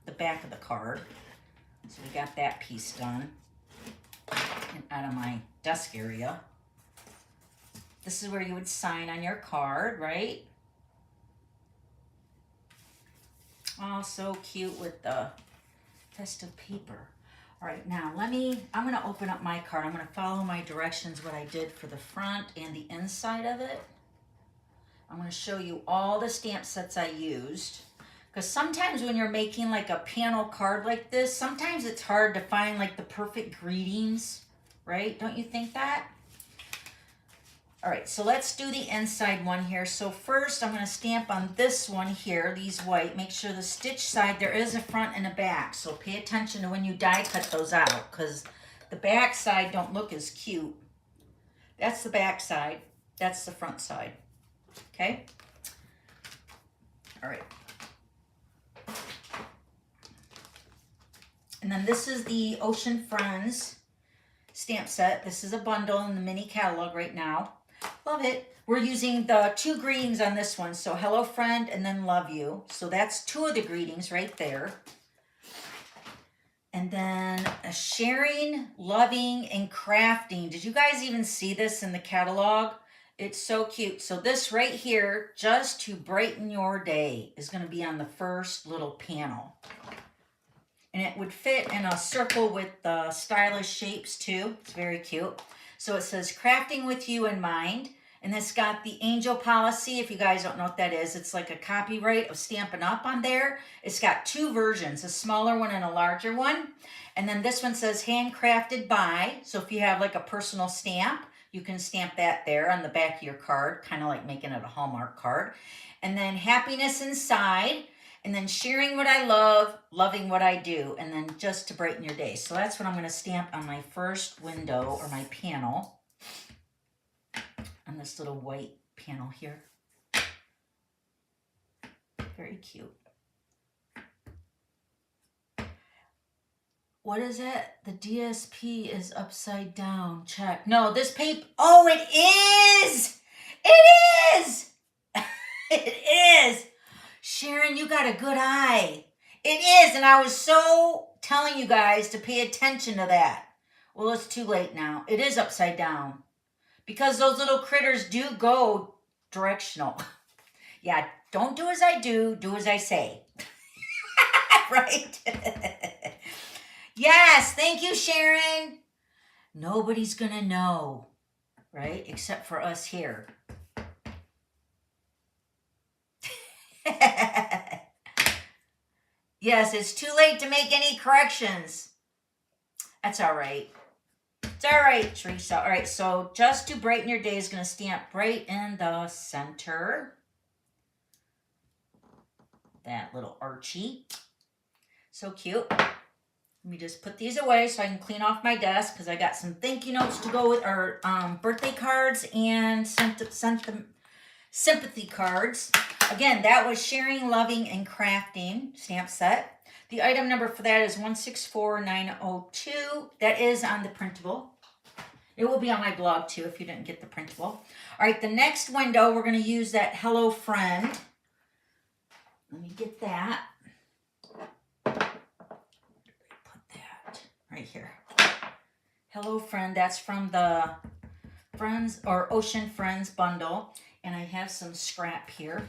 the back of the card. So we got that piece done. And out of my desk area. This is where you would sign on your card, right? Oh, so cute with the festive paper. All right, now I'm going to open up my card. I'm going to follow my directions, what I did for the front and the inside of it. I'm going to show you all the stamp sets I used. Because sometimes when you're making like a panel card like this, sometimes it's hard to find like the perfect greetings, right? Don't you think that? All right, so let's do the inside one here. So first I'm going to stamp on this one here, these white. Make sure the stitch side, there is a front and a back. So pay attention to when you die cut those out because the back side don't look as cute. That's the back side. That's the front side. Okay? All right. And then this is the Ocean Friends stamp set. This is a bundle in the mini catalog right now. Love it. We're using the 2 greetings on this one. So hello friend and then love you. So that's 2 of the greetings right there. And then a sharing, loving, and crafting. Did you guys even see this in the catalog? It's so cute. So this right here, just to brighten your day, is going to be on the first little panel. And it would fit in a circle with the stylish shapes too. It's very cute. So it says crafting with you in mind. And it's got the angel policy. If you guys don't know what that is, it's like a copyright of Stampin' Up on there. It's got 2 versions, a smaller one and a larger one. And then this one says handcrafted by. So if you have like a personal stamp, you can stamp that there on the back of your card, kind of like making it a Hallmark card. And then happiness inside. And then sharing what I love, loving what I do, and then just to brighten your day. So that's what I'm going to stamp on my first window or my panel. On this little white panel here. Very cute. What is it? The DSP is upside down. Check. No, this paper. Oh, it is! It is! It is! Sharon, you got a good eye. It is, and I was so telling you guys to pay attention to that. Well, it's too late now. It is upside down. Because those little critters do go directional. Yeah, don't do as I do as I say. Right? Yes, thank you, Sharon. Nobody's gonna know, right? Except for us here. Yes, it's too late to make any corrections. That's all right. It's all right, Teresa. All right, so Just to Brighten Your Day is going to stamp right in the center. That little Archie. So cute. Let me just put these away so I can clean off my desk because I got some thank you notes to go with our birthday cards and sympathy cards. Again, that was Sharing, Loving, and Crafting stamp set. The item number for that is 164902. That is on the printable. It will be on my blog too if you didn't get the printable. All right, the next window, we're going to use that Hello Friend. Let me get that. Put that right here. Hello Friend, that's from the Friends or Ocean Friends bundle. And I have some scrap here.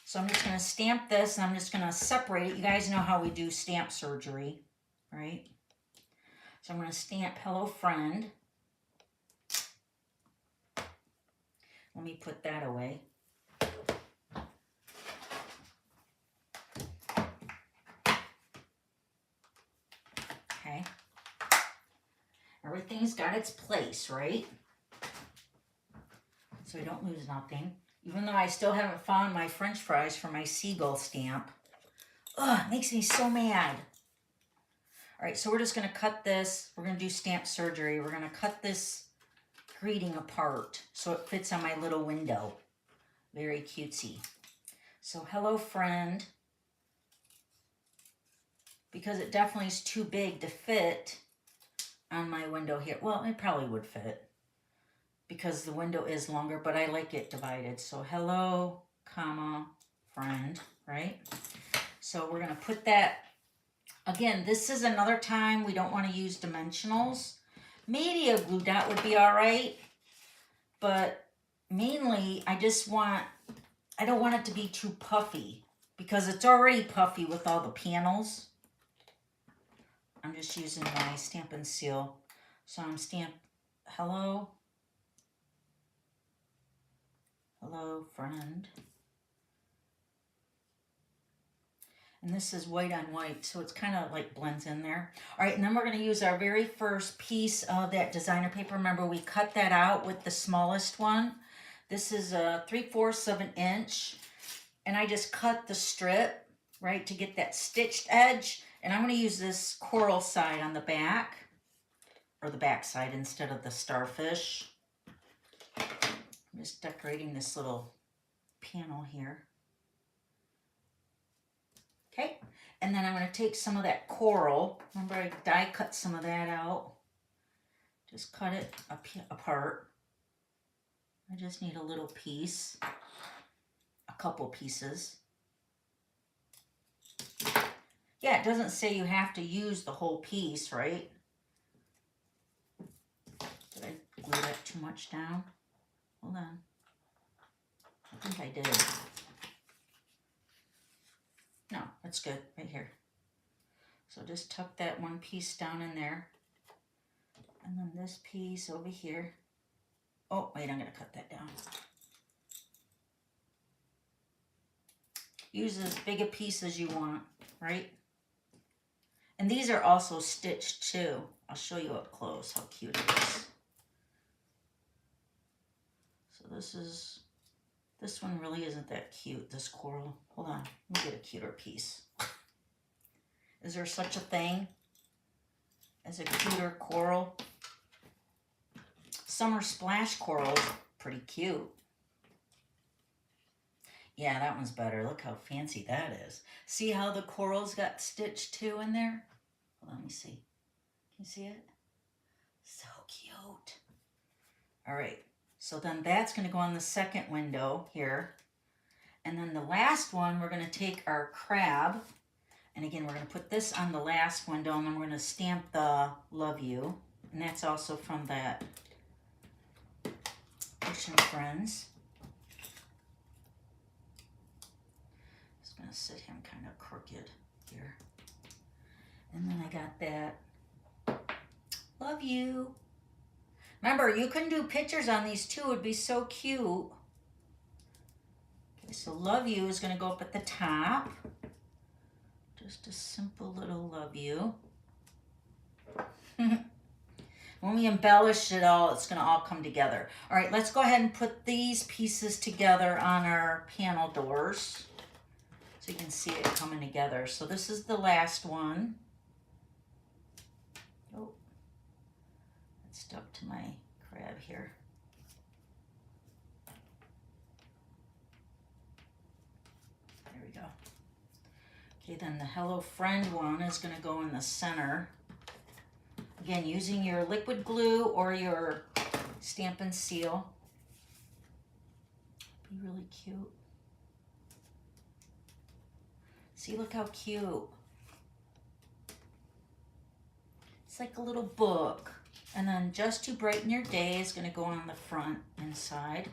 So I'm just going to stamp this and I'm just going to separate it. You guys know how we do stamp surgery, right? So I'm going to stamp Hello Friend. Let me put that away. Okay. Everything's got its place, right? So I don't lose nothing. Even though I still haven't found my French fries for my seagull stamp. Ugh, it makes me so mad. All right, so we're just going to cut this. We're going to do stamp surgery. We're going to cut this greeting apart so it fits on my little window. Very cutesy. So Hello Friend. Because it definitely is too big to fit on my window here. Well, it probably would fit because the window is longer, but I like it divided. So Hello, comma, Friend, right? So we're going to put that. Again, this is another time we don't want to use dimensionals. Maybe a glue dot would be all right, but mainly I don't want it to be too puffy because it's already puffy with all the panels. I'm just using my Stampin' Seal. So I'm Hello Friend. And this is white on white, so it's kind of like blends in there. All right, and then we're going to use our very first piece of that designer paper. Remember, we cut that out with the smallest one. This is 3/4 of an inch. And I just cut the strip, right, to get that stitched edge. And I'm going to use this coral side on the back, or the back side instead of the starfish. I'm just decorating this little panel here. Okay, and then I'm going to take some of that coral. Remember, I die cut some of that out. Just cut it apart. I just need a little piece, a couple pieces. Yeah, it doesn't say you have to use the whole piece, right? Did I glue that too much down? Hold on. I think I did. No, that's good, right here. So just tuck that one piece down in there. And then this piece over here. Oh, wait, I'm going to cut that down. Use as big a piece as you want, right? And these are also stitched too. I'll show you up close how cute it is. So this one really isn't that cute, this coral. Hold on, let me get a cuter piece. Is there such a thing as a cuter coral? Summer Splash coral is pretty cute. Yeah, that one's better. Look how fancy that is. See how the corals got stitched too in there? Hold on, let me see. Can you see it? So cute. All right, so then that's going to go on the second window here. And then the last one, we're going to take our crab. And again, we're going to put this on the last window, and then we're going to stamp the Love You. And that's also from that Ocean Friends. Just going to sit him kind of crooked here. And then I got that Love You Remember, you can do pictures on these too. It would be so cute. Okay, so Love You is going to go up at the top. Just a simple little Love You. When we embellish it all, it's going to all come together. All right, let's go ahead and put these pieces together on our panel doors so you can see it coming together. So this is the last one. Oh, it's stuck to my crab here. There we go. Okay, then the Hello Friend one is going to go in the center. Again, using your liquid glue or your Stampin' Seal. Be really cute. See, look how cute. It's like a little book. And then Just to Brighten Your Day is going to go on the front inside.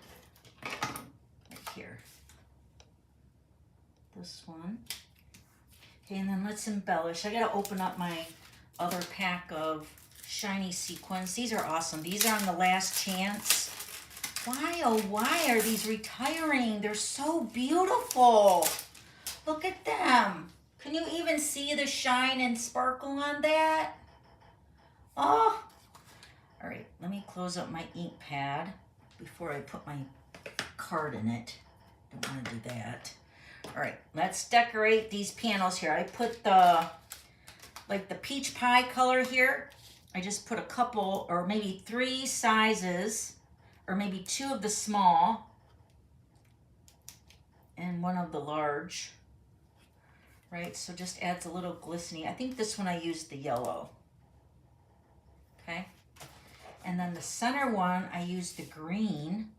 Right here. This one. Okay, and then let's embellish. I got to open up my other pack of shiny sequins. These are awesome. These are on the last chance. Why, oh why are these retiring? They're so beautiful. Look at them. Can you even see the shine and sparkle on that? Oh. All right, let me close up my ink pad before I put my card in it. Don't want to do that. All right, let's decorate these panels here. I put the peach pie color here. I just put a couple or maybe 3 sizes or maybe 2 of the small and 1 of the large, right? So just adds a little glistening. I think this one I used the yellow, okay? And then the center one, I used the green.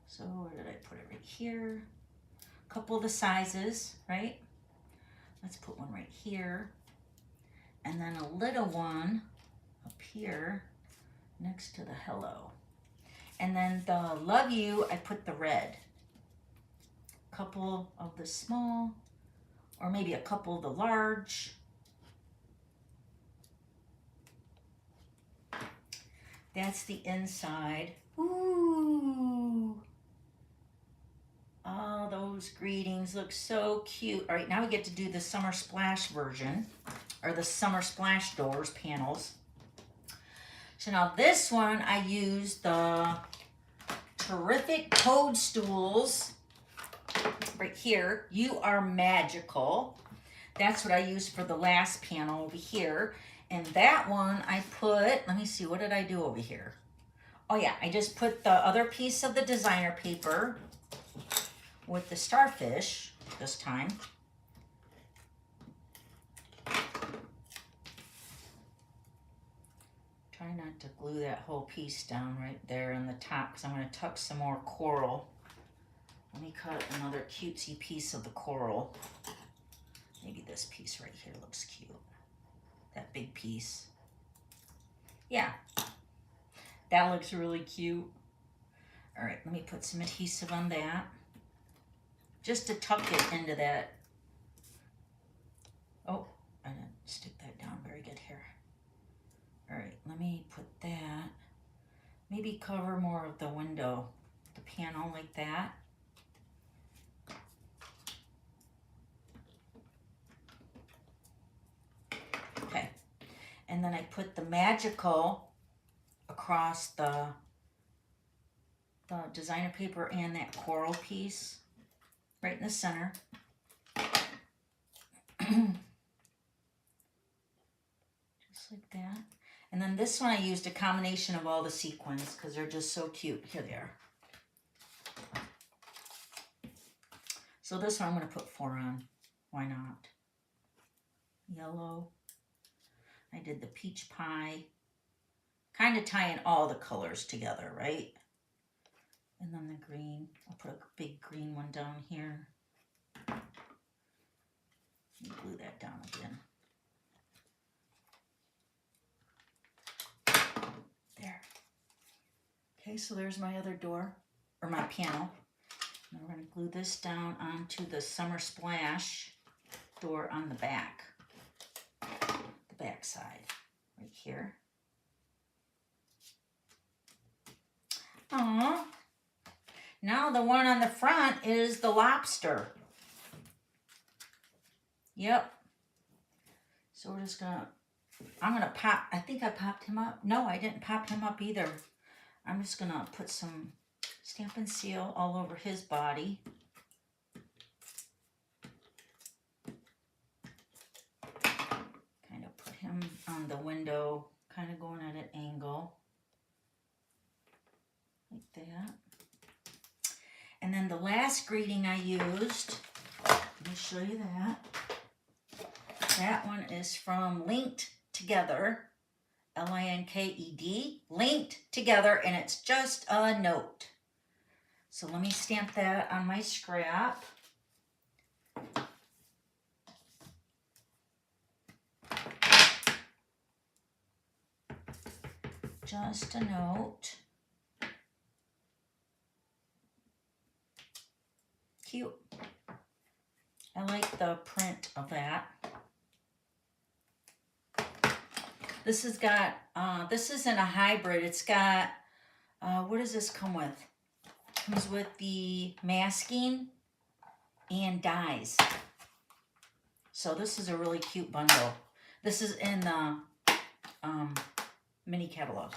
So where did I put it? Right here. A couple of the sizes, right? Let's put one right here. And then a little one up here next to the hello. And then the Love You, I put the red. A couple of the small, or maybe a couple of the large. That's the inside. Ooh. Oh, those greetings look so cute. All right, now we get to do the Summer Splash version, or the Summer Splash doors panels. So now this one, I used the terrific toadstools right here. You Are Magical. That's what I used for the last panel over here. And that one I put, let me see, what did I do over here? Oh yeah, I just put the other piece of the designer paper with the starfish this time. Try not to glue that whole piece down right there in the top because I'm going to tuck some more coral. Let me cut another cutesy piece of the coral. Maybe this piece right here looks cute. That big piece. Yeah, that looks really cute. All right, let me put some adhesive on that. Just to tuck it into that. Oh, I didn't stick that down very good here. All right, let me put that. Maybe cover more of the window, the panel like that. Okay, and then I put the magical across the designer paper and that coral piece right in the center. Just like that. And then this one I used a combination of all the sequins because they're just so cute. Here they are. So this one I'm going to put 4 on. Why not? Yellow. I did the peach pie. Kind of tying all the colors together, right? And then the green. I'll put a big green one down here. Glue that down again. There. Okay, so there's my other door, or my panel. And we're going to glue this down onto the Summer Splash door on the back. The back side, right here. Aw. Now the one on the front is the lobster. Yep. So we're just gonna, I'm gonna pop, I think I popped him up. No, I didn't pop him up either. I'm just gonna put some Stampin' Seal all over his body. Kind of put him on the window, kind of going at an angle. Like that. And then the last greeting I used, let me show you that. That one is from Linked Together, Linked, Linked Together, and it's just a note. So let me stamp that on my scrap. Just a note. Cute. I like the print of that. This has got, this isn't a hybrid. It's got, what does this come with? It comes with the masking and dies. So this is a really cute bundle. This is in the mini catalog.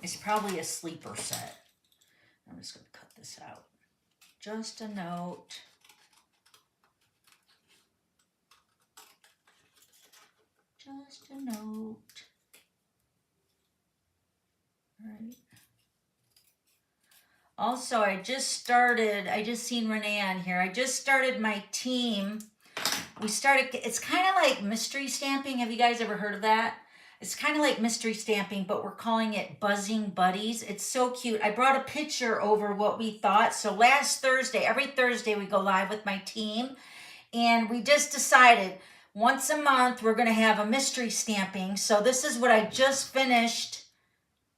It's probably a sleeper set. I'm just going to cut this out. Just a note. Just a note. All right. Also, I just seen Renee on here. I just started my team. It's kind of like mystery stamping. Have you guys ever heard of that? It's kind of like mystery stamping, but we're calling it Buzzing Buddies. It's so cute. I brought a picture over what we thought. So last Thursday, every Thursday we go live with my team. And we just decided once a month we're going to have a mystery stamping. So this is what I just finished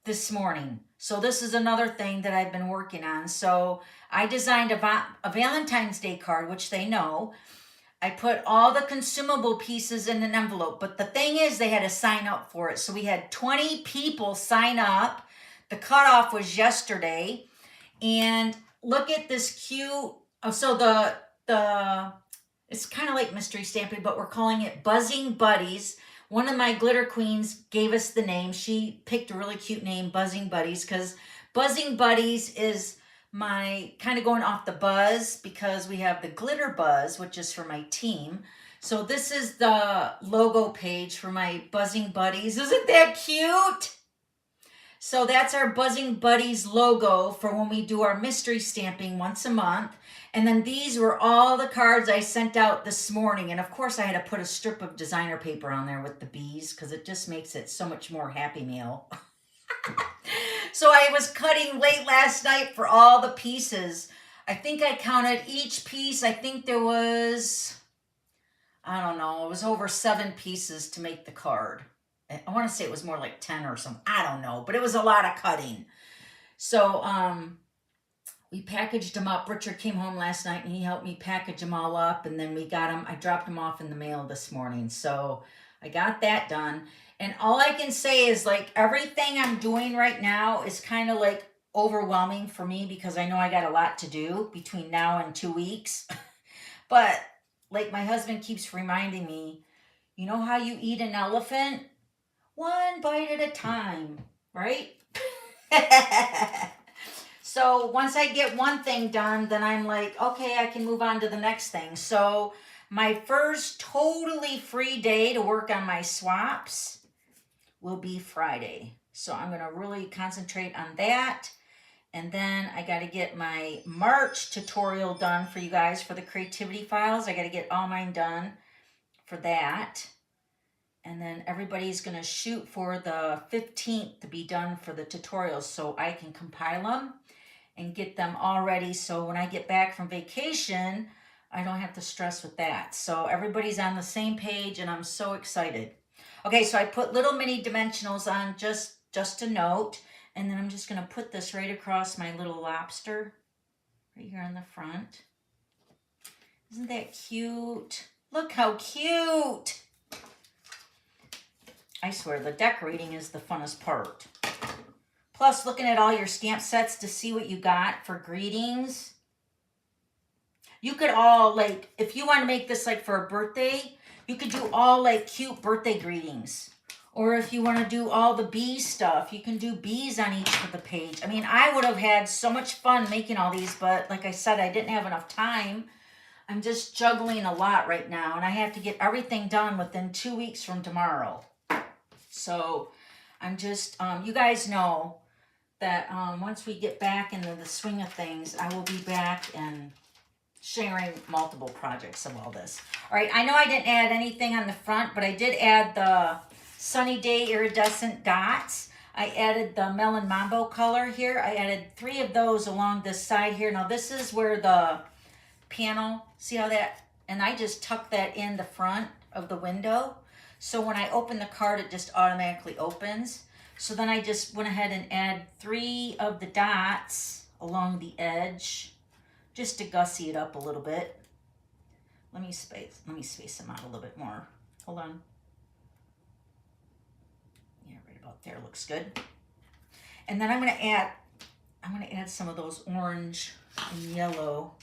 this morning. So this is another thing that I've been working on. So I designed a Valentine's Day card, which they know. I put all the consumable pieces in an envelope, but the thing is they had to sign up for it. So we had 20 people sign up. The cutoff was yesterday. And look at this cute, so it's kind of like mystery stamping, but we're calling it Buzzing Buddies. One of my glitter queens gave us the name. She picked a really cute name, Buzzing Buddies, because Buzzing Buddies is my kind of going off the buzz, because we have the glitter buzz, which is for my team. So this is the logo page for my Buzzing Buddies. Isn't that cute? So that's our Buzzing Buddies logo for when we do our mystery stamping once a month. And then these were all the cards I sent out this morning. And of course I had to put a strip of designer paper on there with the bees, because it just makes it so much more Happy Meal. So I was cutting late last night for all the pieces. I think I counted each piece. I think there was, I don't know, it was over 7 pieces to make the card. I want to say it was more like 10 or something. I don't know, but it was a lot of cutting. So we packaged them up. Richard came home last night and he helped me package them all up. And then we got them. I dropped them off in the mail this morning. So I got that done. And all I can say is, like, everything I'm doing right now is kind of like overwhelming for me, because I know I got a lot to do between now and 2 weeks. But like my husband keeps reminding me, you know how you eat an elephant? One bite at a time, right? So once I get one thing done, then I'm like, okay, I can move on to the next thing. So my first totally free day to work on my swaps will be Friday. So I'm going to really concentrate on that. And then I got to get my March tutorial done for you guys for the creativity files. I got to get all mine done for that. And then everybody's going to shoot for the 15th to be done for the tutorials, so I can compile them and get them all ready. So when I get back from vacation, I don't have to stress with that. So everybody's on the same page and I'm so excited. Okay, so I put little mini dimensionals on just a note. And then I'm just going to put this right across my little lobster right here on the front. Isn't that cute? Look how cute. I swear the decorating is the funnest part. Plus, looking at all your stamp sets to see what you got for greetings. You could all, like, if you want to make this like for a birthday, you could do all like cute birthday greetings. Or if you want to do all the bee stuff, you can do bees on each of the page. I mean, I would have had so much fun making all these, but like I said, I didn't have enough time. I'm just juggling a lot right now, and I have to get everything done within 2 weeks from tomorrow. So I'm just, you guys know that once we get back into the swing of things, I will be back and sharing multiple projects of all this. All right, I know I didn't add anything on the front, but I did add the Sunny Day Iridescent Dots. I added the Melon Mambo color here. I added 3 of those along this side here. Now this is where the panel, see how that, and I just tucked that in the front of the window. So when I open the card, it just automatically opens. So then I just went ahead and add 3 of the dots along the edge, just to gussy it up a little bit. Let me space them out a little bit more. Hold on. Yeah, right about there looks good. And then I'm gonna add some of those orange and yellow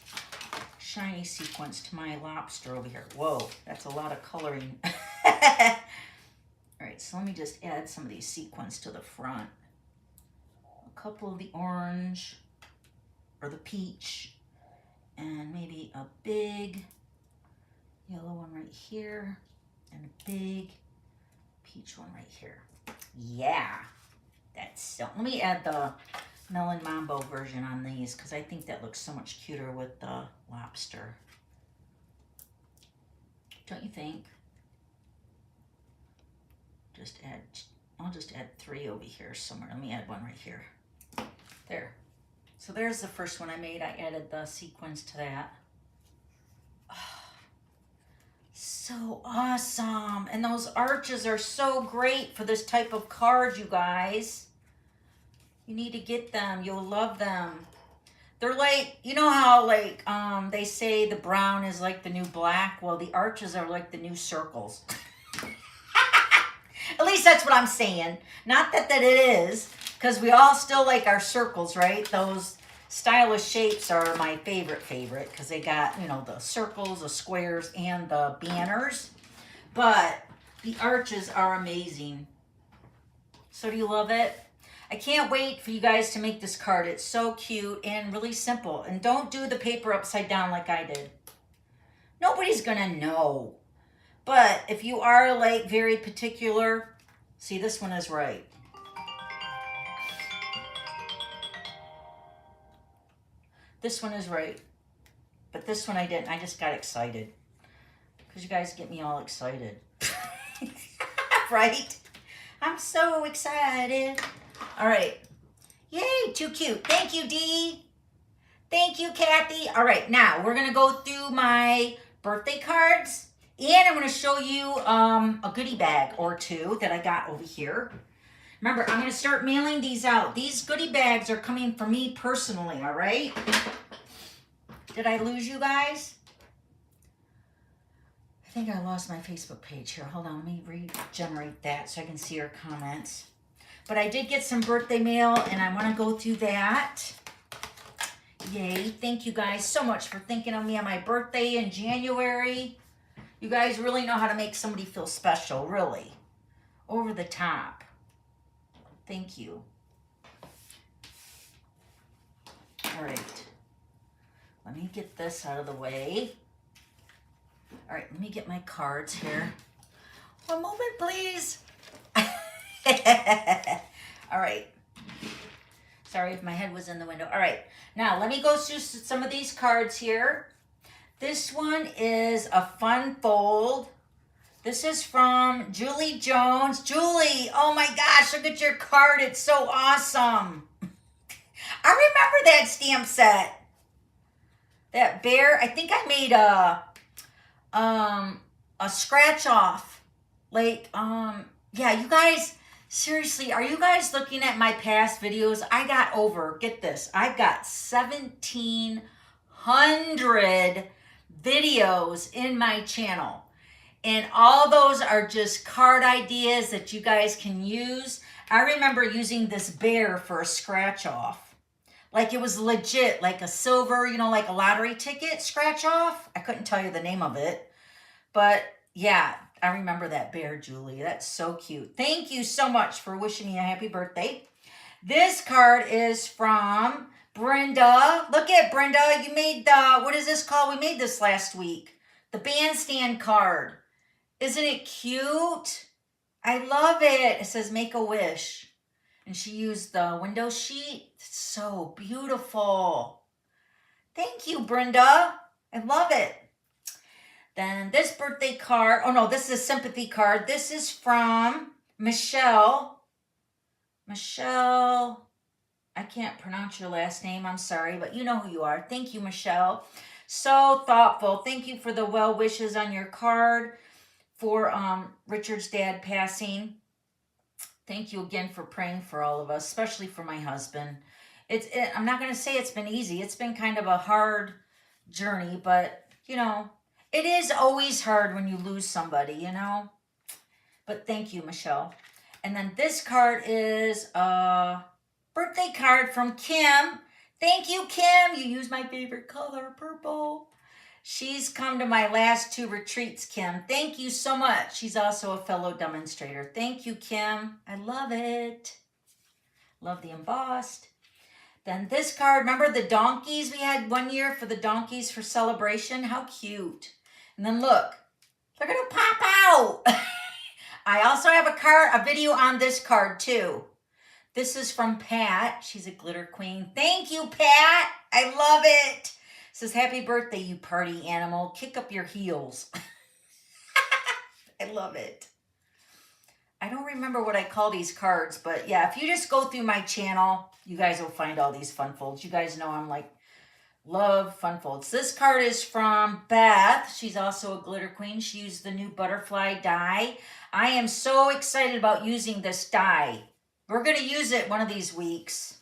shiny sequins to my lobster over here. Whoa, that's a lot of coloring. All right, so let me just add some of these sequins to the front. A couple of the orange or the peach, and maybe a big yellow one right here, and a big peach one right here. Yeah, that's so. Let me add the Melon Mambo version on these because I think that looks so much cuter with the lobster. Don't you think? I'll just add 3 over here somewhere. Let me add one right here. There. So there's the first one I made. I added the sequins to that. Oh, so awesome. And those arches are so great for this type of card, you guys. You need to get them. You'll love them. They're like, you know how like they say the brown is like the new black? Well, the arches are like the new circles. At least that's what I'm saying. Not that it is, because we all still like our circles, right? Those stylish shapes are my favorite, because they got, you know, the circles, the squares, and the banners. But the arches are amazing. So do you love it? I can't wait for you guys to make this card. It's so cute and really simple. And don't do the paper upside down like I did. Nobody's gonna know. But if you are like very particular, see, this one is right. This one is right. But this one I didn't. I just got excited. Because you guys get me all excited. Right? I'm so excited. All right. Yay, too cute. Thank you, Dee. Thank you, Kathy. All right, now we're going to go through my birthday cards. And I'm going to show you a goodie bag or 2 that I got over here. Remember, I'm going to start mailing these out. These goodie bags are coming from me personally, all right? Did I lose you guys? I think I lost my Facebook page here. Hold on, let me regenerate that so I can see your comments. But I did get some birthday mail, and I want to go through that. Yay. Thank you guys so much for thinking of me on my birthday in January. You guys really know how to make somebody feel special, really. Over the top. Thank you. All right. Let me get this out of the way. All right, let me get my cards here. One moment, please. All right. Sorry if my head was in the window. All right. Now, let me go through some of these cards here. This one is a fun fold. This is from Julie Jones. Julie, oh my gosh, look at your card. It's so awesome. I remember that stamp set. That bear, I think I made a scratch off. Like, yeah, you guys, seriously, are you guys looking at my past videos? I got over, get this, I've got 1,700 videos in my channel. And all those are just card ideas that you guys can use. I remember using this bear for a scratch off. Like it was legit, like a silver, you know, like a lottery ticket scratch off. I couldn't tell you the name of it. But yeah, I remember that bear, Julie. That's so cute. Thank you so much for wishing me a happy birthday. This card is from Brenda. Look at Brenda. You made the, what is this called? We made this last week. The bandstand card. Isn't it cute? I love it. It says make a wish. And she used the window sheet. It's so beautiful. Thank you, Brenda. I love it. Then this birthday card. Oh, no, this is a sympathy card. This is from Michelle. Michelle, I can't pronounce your last name. I'm sorry, but you know who you are. Thank you, Michelle. So thoughtful. Thank you for the well wishes on your card for Richard's dad passing. Thank you again for praying for all of us, especially for my husband. I'm not going to say it's been easy. It's been kind of a hard journey, but, you know, it is always hard when you lose somebody, you know. But thank you, Michelle. And then this card is a birthday card from Kim. Thank you, Kim. You used my favorite color, purple. She's come to my last 2 retreats, Kim. Thank you so much. She's also a fellow demonstrator. Thank you, Kim. I love it. Love the embossed. Then this card, remember the donkeys we had one year for the donkeys for celebration? How cute. And then look at it pop out. I also have a video on this card too. This is from Pat. She's a glitter queen. Thank you, Pat. I love it. It says, happy birthday, you party animal. Kick up your heels. I love it. I don't remember what I call these cards, but yeah, if you just go through my channel, you guys will find all these fun folds. You guys know I'm like, love fun folds. This card is from Beth. She's also a glitter queen. She used the new butterfly die. I am so excited about using this die. We're going to use it one of these weeks.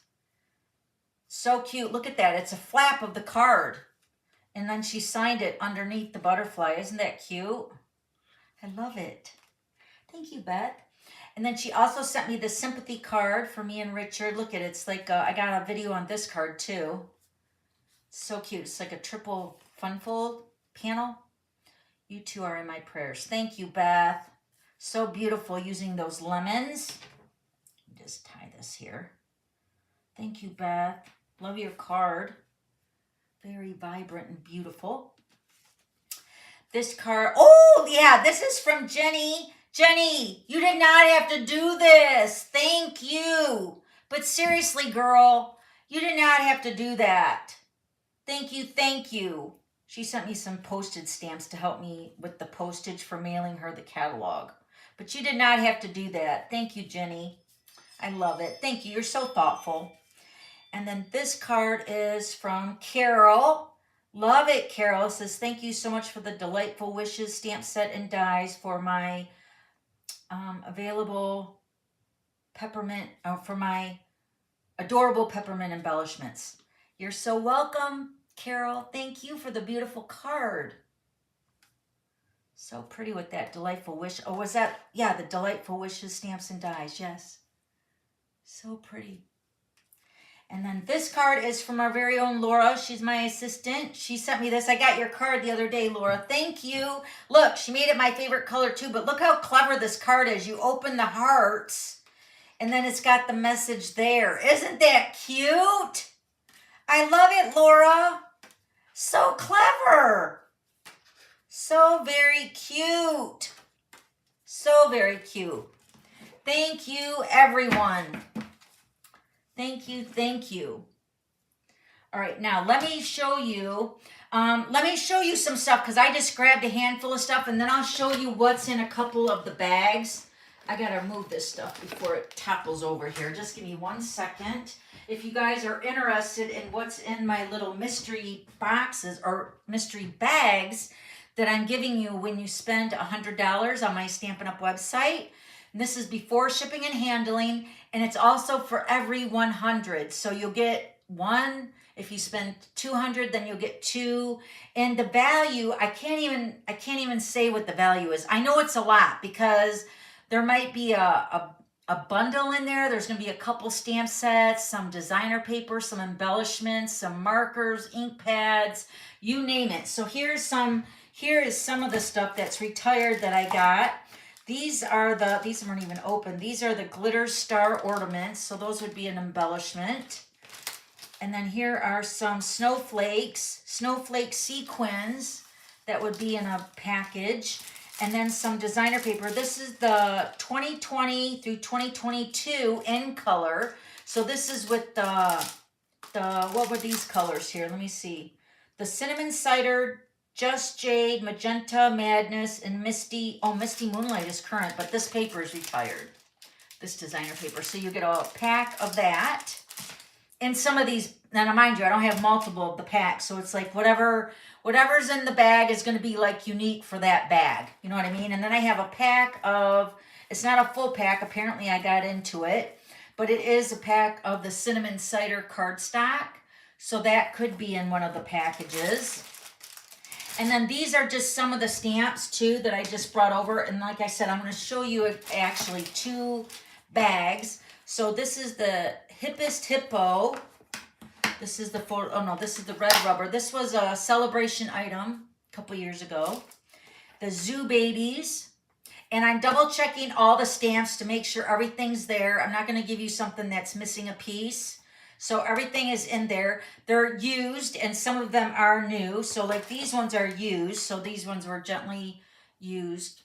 So cute. Look at that. It's a flap of the card. And then she signed it underneath the butterfly. Isn't that cute? I love it. Thank you, Beth. And then she also sent me the sympathy card for me and Richard. Look at it. It's like, I got a video on this card too. So cute. It's like a triple fun fold panel. You two are in my prayers. Thank you, Beth. So beautiful using those lemons. Just tie this here. Thank you, Beth. Love your card. Very vibrant and beautiful. This card, oh yeah, this is from Jenny. Jenny, you did not have to do this. Thank you. But seriously, girl, you did not have to do that. Thank you, thank you. She sent me some postage stamps to help me with the postage for mailing her the catalog. But you did not have to do that. Thank you, Jenny. I love it. Thank you. You're so thoughtful. And then this card is from Carol. Love it, Carol. It says, thank you so much for the delightful wishes, stamp set, and dies for my available peppermint, for my adorable peppermint embellishments. You're so welcome, Carol. Thank you for the beautiful card. So pretty with that delightful wish. Oh, was that? Yeah, the delightful wishes, stamps, and dies. Yes. So pretty. And then this card is from our very own Laura. She's my assistant. She sent me this. I got your card the other day, Laura. Thank you. Look, she made it my favorite color too, but look how clever this card is. You open the hearts, and then it's got the message there. Isn't that cute? I love it, Laura. So clever. So very cute. So very cute. Thank you, everyone. Thank you, thank you. All right, now let me show you. Some stuff because I just grabbed a handful of stuff, and then I'll show you what's in a couple of the bags. I gotta remove this stuff before it topples over here. Just give me 1 second. If you guys are interested in what's in my little mystery boxes or mystery bags that I'm giving you when you spend $100 on my Stampin' Up website. And this is before shipping and handling, and it's also for every 100. So you'll get one If you spend 200, then you'll get 2. And the value, I can't even say what the value is. I know it's a lot because there might be a bundle in there. There's going to be a couple stamp sets, some designer paper, some embellishments, some markers, ink pads, you name it. So here is some of the stuff that's retired that I got. These aren't even open. These are the glitter star ornaments. So those would be an embellishment. And then here are some snowflake sequins that would be in a package. And then some designer paper. This is the 2020 through 2022 in color. So this is with the what were these colors here? Let me see. The cinnamon cider, just jade, magenta madness, and misty. Oh, misty moonlight is current, but this paper is retired. This designer paper. So you get a pack of that. And some of these, now mind you, I don't have multiple of the packs, so it's like whatever's in the bag is going to be like unique for that bag. You know what I mean? And then I have a pack of, it's not a full pack, apparently I got into it, but it is a pack of the cinnamon cider cardstock. So that could be in one of the packages. And then these are just some of the stamps too that I just brought over. And like I said, I'm going to show you actually 2 bags. So this is the Hippest Hippo. This is the photo. Oh no, this is the red rubber. This was a Sale-A-Bration item a couple years ago. The Zoo Babies. And I'm double checking all the stamps to make sure everything's there. I'm not going to give you something that's missing a piece. So everything is in there. They're used and some of them are new. So like these ones are used. So these ones were gently used.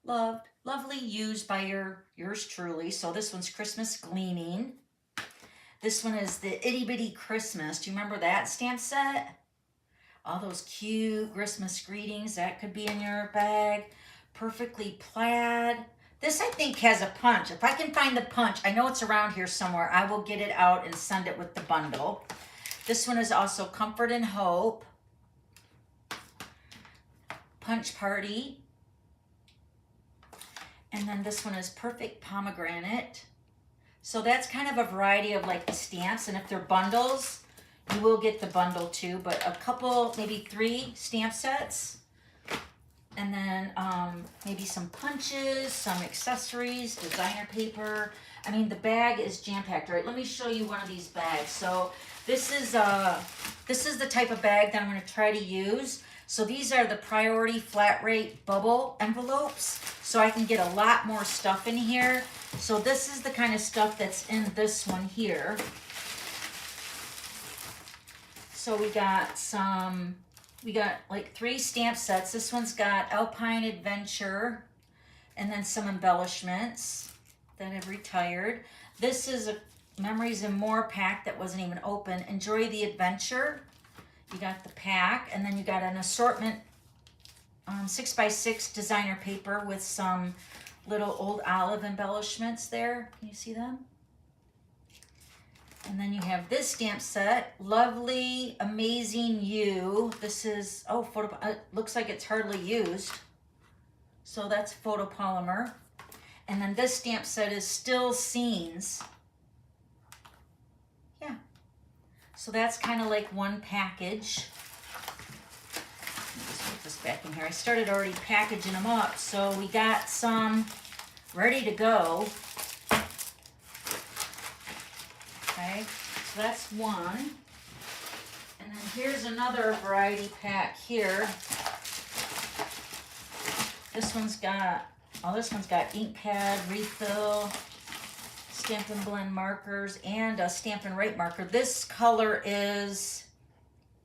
Lovely used by yours truly. So this one's Christmas Gleaming. This one is the Itty Bitty Christmas. Do you remember that stamp set? All those cute Christmas greetings. That could be in your bag. Perfectly Plaid. This, I think, has a punch. If I can find the punch, I know it's around here somewhere. I will get it out and send it with the bundle. This one is also Comfort and Hope. Punch Party. And then this one is Perfect Pomegranate. So that's kind of a variety of like the stamps. And if they're bundles, you will get the bundle too. But a couple, maybe 3 stamp sets. And then maybe some punches, some accessories, designer paper. I mean, the bag is jam-packed, right? Let me show you one of these bags. So this is the type of bag that I'm going to try to use. So these are the priority flat rate bubble envelopes. So I can get a lot more stuff in here. So this is the kind of stuff that's in this one here. So we got like 3 stamp sets. This one's got Alpine Adventure and then some embellishments that have retired. This is a Memories and More pack that wasn't even open. Enjoy the Adventure. You got the pack, and then you got an assortment 6x6 designer paper with some little old olive embellishments there. Can you see them? And then you have this stamp set, Lovely Amazing You. This is, oh, it looks like it's hardly used. So that's photopolymer. And then this stamp set is Still Scenes. Yeah. So that's kind of like one package. Let me just put this back in here. I started already packaging them up. So we got some ready to go. Okay, so that's one. And then here's another variety pack here. This one's got ink pad, refill, Stampin' Blend markers, and a Stampin' Rite marker. This color is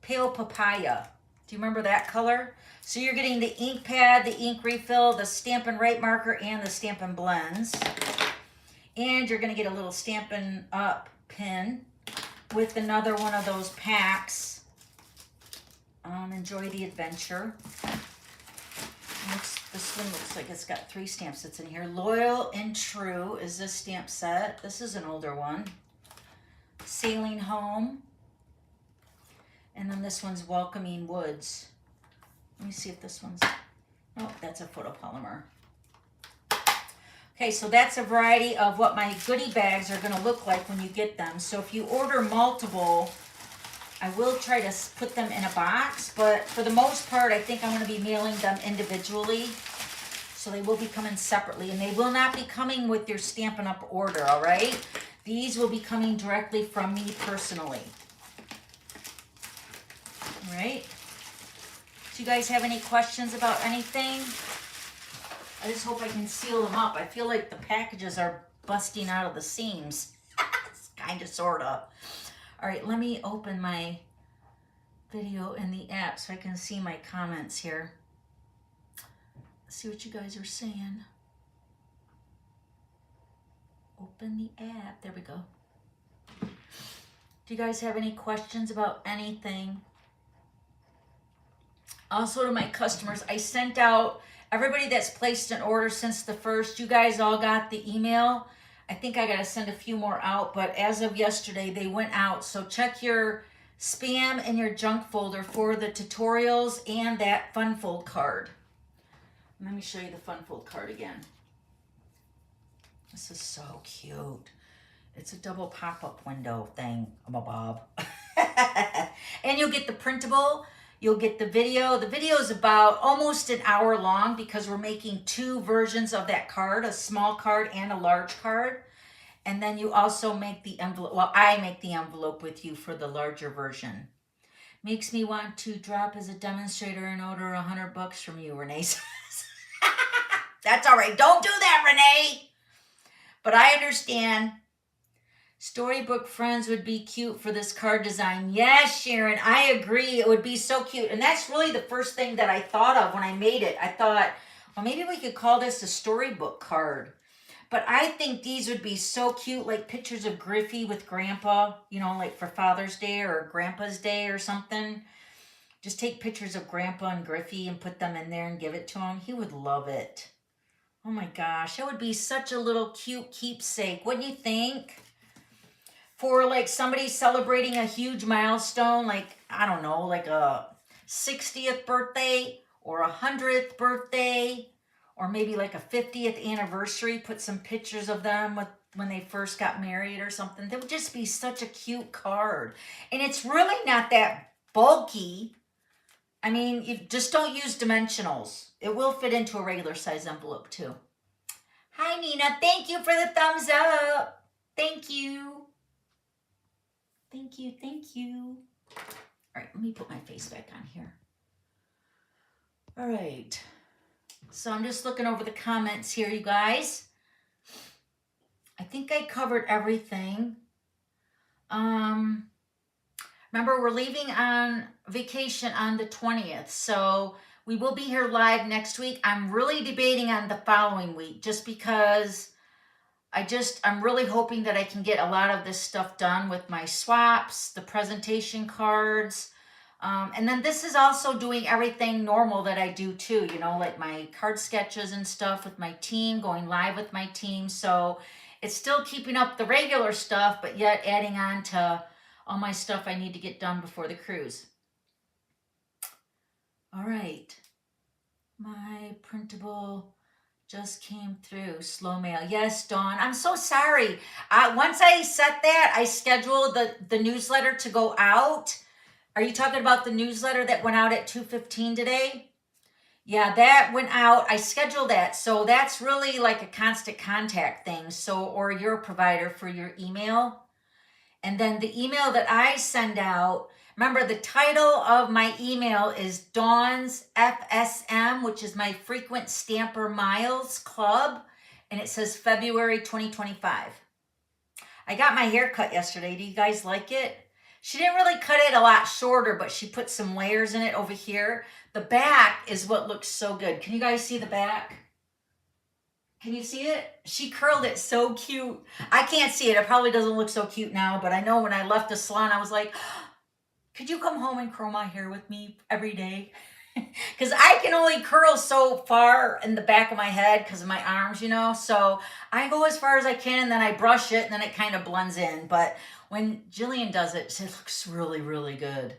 Pale Papaya. Do you remember that color? So you're getting the ink pad, the ink refill, the Stampin' Rite marker, and the Stampin' Blends. And you're going to get a little Stampin' Up pin with another one of those packs. Enjoy the Adventure. This one looks like it's got 3 stamp sets in here. Loyal and True is this stamp set. This is an older one. Sailing Home. And then this one's Welcoming Woods. Let me see if this one's, oh, that's a photopolymer. Okay, so that's a variety of what my goodie bags are going to look like when you get them. So if you order multiple, I will try to put them in a box, but for the most part, I think I'm going to be mailing them individually. So they will be coming separately, and they will not be coming with your Stampin' Up! Order, all right? These will be coming directly from me personally. All right? Do you guys have any questions about anything? I just hope I can seal them up. I feel like the packages are busting out of the seams. Kind of, sort of. All right, let me open my video in the app so I can see my comments here. See what you guys are saying. Open the app. There we go. Do you guys have any questions about anything? Also, to my customers, I sent out everybody that's placed an order since the 1st. You guys all got the email. I think I got to send a few more out, but as of yesterday, they went out. So check your spam and your junk folder for the tutorials and that fun fold card. Let me show you the fun fold card again. This is so cute. It's a double pop-up window thing, Bob. And you'll get the printable, you'll get the video. The video is about almost an hour long because we're making 2 versions of that card, a small card and a large card. And then you also make the envelope, well, I make the envelope with you for the larger version. Makes me want to drop as a demonstrator and order $100 from you, Renee says. That's all right. Don't do that, Renee. But I understand. Storybook friends would be cute for this card design. Yes, Sharon, I agree. It would be so cute. And that's really the first thing that I thought of when I made it. I thought, well, maybe we could call this a storybook card. But I think these would be so cute, like pictures of Griffey with Grandpa, you know, like for Father's Day or Grandpa's Day or something. Just take pictures of Grandpa and Griffey and put them in there and give it to him. He would love it. Oh my gosh, that would be such a little cute keepsake, wouldn't you think? For like somebody celebrating a huge milestone, like, I don't know, like a 60th birthday or a 100th birthday, or maybe like a 50th anniversary, put some pictures of them with when they first got married or something. That would just be such a cute card. And it's really not that bulky. I mean, you just don't use dimensionals. It will fit into a regular size envelope too. Hi, Nina. Thank you for the thumbs up. Thank you. Thank you. Thank you. All right, let me put my face back on here. All right. So I'm just looking over the comments here, you guys. I think I covered everything. Remember, we're leaving on vacation on the 20th, so we will be here live next week. I'm really debating on the following week just because I'm really hoping that I can get a lot of this stuff done with my swaps, the presentation cards, and then this is also doing everything normal that I do too, you know, like my card sketches and stuff with my team, going live with my team. So it's still keeping up the regular stuff, but yet adding on to all my stuff I need to get done before the cruise. All right. My printable just came through. Slow mail. Yes, Dawn. I'm so sorry. Once I set that, I scheduled the newsletter to go out. Are you talking about the newsletter that went out at 2:15 today? Yeah, that went out. I scheduled that. So that's really like a constant contact thing. So, or your provider for your email. And then the email that I send out, remember the title of my email is Dawn's FSM, which is my Frequent Stamper Miles Club. And it says February 2025. I got my hair cut yesterday. Do you guys like it? She didn't really cut it a lot shorter, but she put some layers in it over here. The back is what looks so good. Can you guys see the back? Can you see it? She curled it so cute. I can't see it. It probably doesn't look so cute now, but I know when I left the salon, I was like, could you come home and curl my hair with me every day? Because I can only curl so far in the back of my head because of my arms, you know. So I go as far as I can, and then I brush it, and then it kind of blends in. But when Jillian does it, it looks really, really good.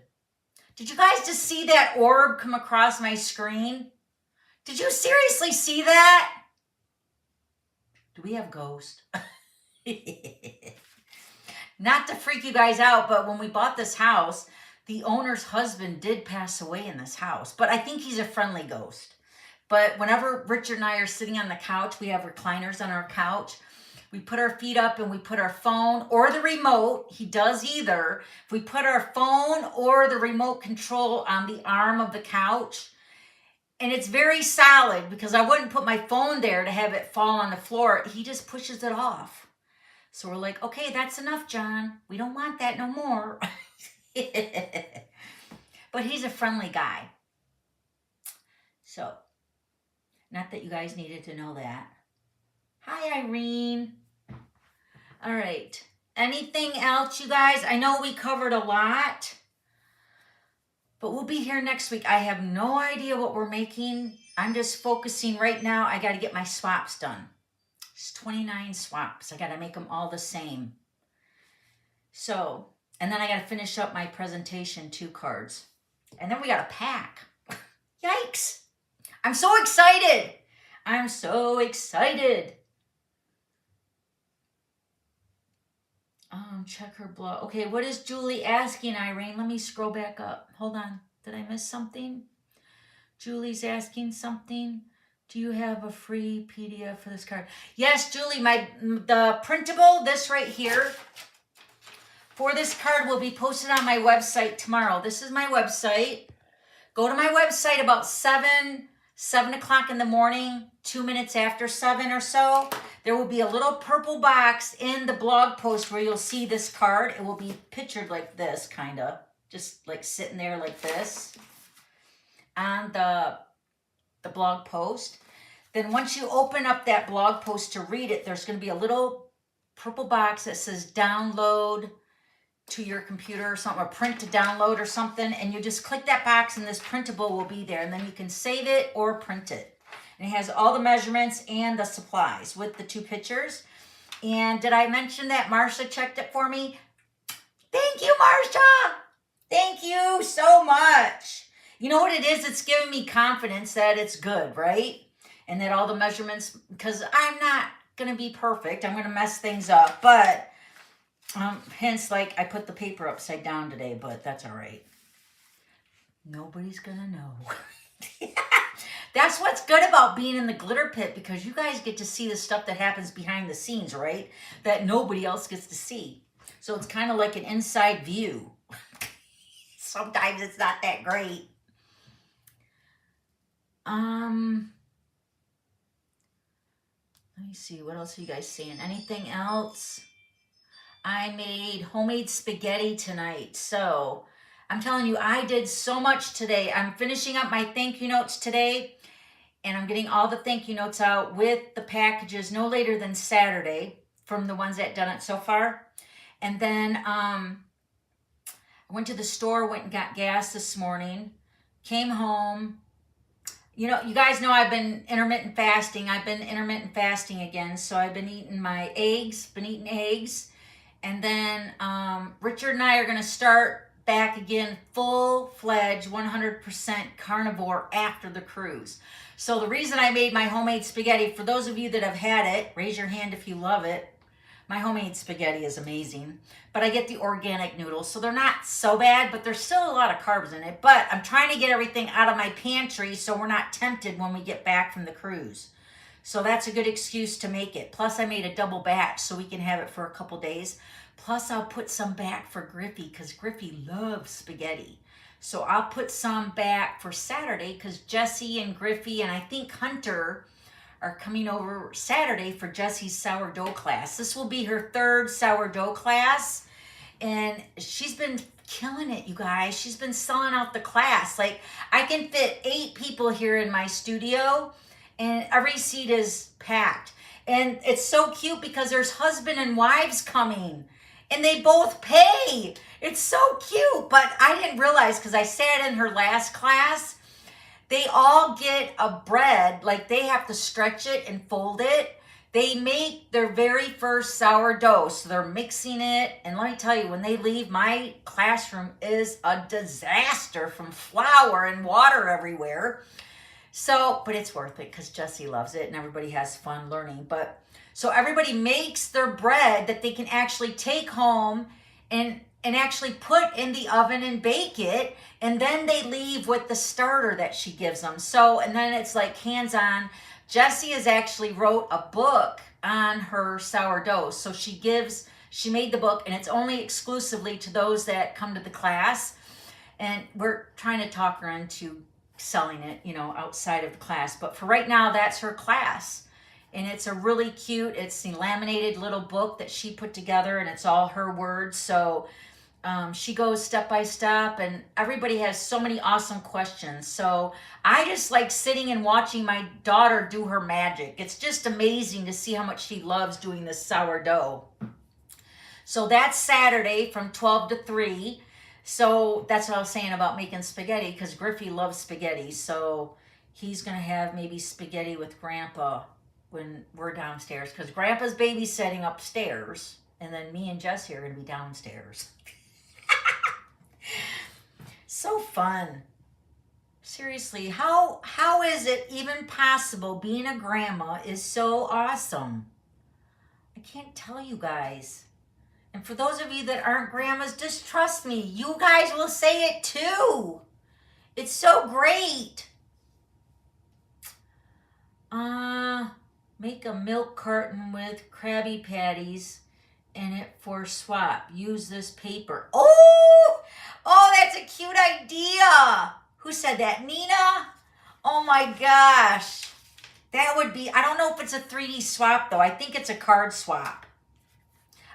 Did you guys just see that orb come across my screen? Did you seriously see that? Do we have ghosts? Not to freak you guys out, but when we bought this house, The owner's husband did pass away in this house, but I think he's a friendly ghost. But whenever Richard and I are sitting on the couch, we have recliners on our couch. We put our feet up and we put our phone or the remote. He does either. If we put our phone or the remote control on the arm of the couch, and it's very solid because I wouldn't put my phone there to have it fall on the floor. He just pushes it off. So we're like, okay, that's enough, John. We don't want that no more. But he's a friendly guy. So, not that you guys needed to know that. Hi, Irene. All right. Anything else, you guys? I know we covered a lot, but we'll be here next week. I have no idea what we're making. I'm just focusing right now. I got to get my swaps done. It's 29 swaps. I got to make them all the same. So, and then I got to finish up my presentation 2 cards. And then we got to pack. Yikes. I'm so excited. I'm so excited. Check her blog. Okay, what is Julie asking, Irene? Let me scroll back up. Hold on. Did I miss something? Julie's asking something. Do you have a free PDF for this card? Yes, Julie, the printable, this right here, for this card will be posted on my website tomorrow. This is my website. Go to my website about 7 o'clock in the morning, 2 minutes after 7 or so. There will be a little purple box in the blog post where you'll see this card. It will be pictured like this, kind of. Just like sitting there like this on the blog post. Then once you open up that blog post to read it, there's going to be a little purple box that says download to your computer or something, or print to download or something, and you just click that box and this printable will be there, and then you can save it or print it. And it has all the measurements and the supplies with the 2 pictures. And did I mention that Marsha checked it for me? Thank you, Marsha. Thank you so much. You know what it is? It's giving me confidence that it's good, right? And that all the measurements, because I'm not going to be perfect. I'm going to mess things up, but hence, like, I put the paper upside down today, but that's all right. Nobody's gonna know. That's what's good about being in the glitter pit, because you guys get to see the stuff that happens behind the scenes, right? That nobody else gets to see. So it's kind of like an inside view. Sometimes it's not that great. Let me see, what else are you guys seeing? Anything else? I made homemade spaghetti tonight. So I'm telling you, I did so much today. I'm finishing up my thank you notes today, and I'm getting all the thank you notes out with the packages no later than Saturday from the ones that done it so far. And then I went to the store, went and got gas this morning, came home. You know, you guys know I've been intermittent fasting. I've been intermittent fasting again. So I've been eating my eggs, And then Richard and I are going to start back again, full-fledged, 100% carnivore after the cruise. So the reason I made my homemade spaghetti, for those of you that have had it, raise your hand if you love it. My homemade spaghetti is amazing. But I get the organic noodles, so they're not so bad, but there's still a lot of carbs in it. But I'm trying to get everything out of my pantry so we're not tempted when we get back from the cruise. So that's a good excuse to make it. Plus, I made a double batch so we can have it for a couple days. Plus, I'll put some back for Griffey because Griffey loves spaghetti. So I'll put some back for Saturday because Jessie and Griffey and I think Hunter are coming over Saturday for Jessie's sourdough class. This will be her 3rd sourdough class. And she's been killing it, you guys. She's been selling out the class. Like, I can fit 8 people here in my studio, and every seat is packed. And it's so cute because there's husband and wives coming, and they both pay. It's so cute. But I didn't realize, because I sat in her last class, they all get a bread, like they have to stretch it and fold it. They make their very first sourdough, so they're mixing it. And let me tell you, when they leave, my classroom is a disaster from flour and water everywhere. So, but it's worth it because Jessie loves it and everybody has fun learning. But so everybody makes their bread that they can actually take home and and actually put in the oven and bake it. And then they leave with the starter that she gives them. So, and then it's like hands-on. Jessie has actually wrote a book on her sourdough. So she made the book, and it's only exclusively to those that come to the class. And we're trying to talk her into selling it, you know, outside of the class. But for right now, that's her class. And it's a really cute, it's a laminated little book that she put together, and it's all her words. So she goes step by step, and everybody has so many awesome questions. So I just like sitting and watching my daughter do her magic. It's just amazing to see how much she loves doing this sourdough. So that's Saturday from 12 to 3. So that's what I was saying about making spaghetti, because Griffey loves spaghetti. So he's going to have maybe spaghetti with Grandpa when we're downstairs, because Grandpa's babysitting upstairs, and then me and Jessie are going to be downstairs. So fun. Seriously, how is it even possible? Being a grandma is so awesome. I can't tell you guys. And for those of you that aren't grandmas, just trust me, you guys will say it too. It's so great. Make a milk carton with Krabby Patties in it for swap. Use this paper. Oh, that's a cute idea. Who said that? Nina? Oh my gosh. That would be, I don't know if it's a 3D swap though. I think it's a card swap.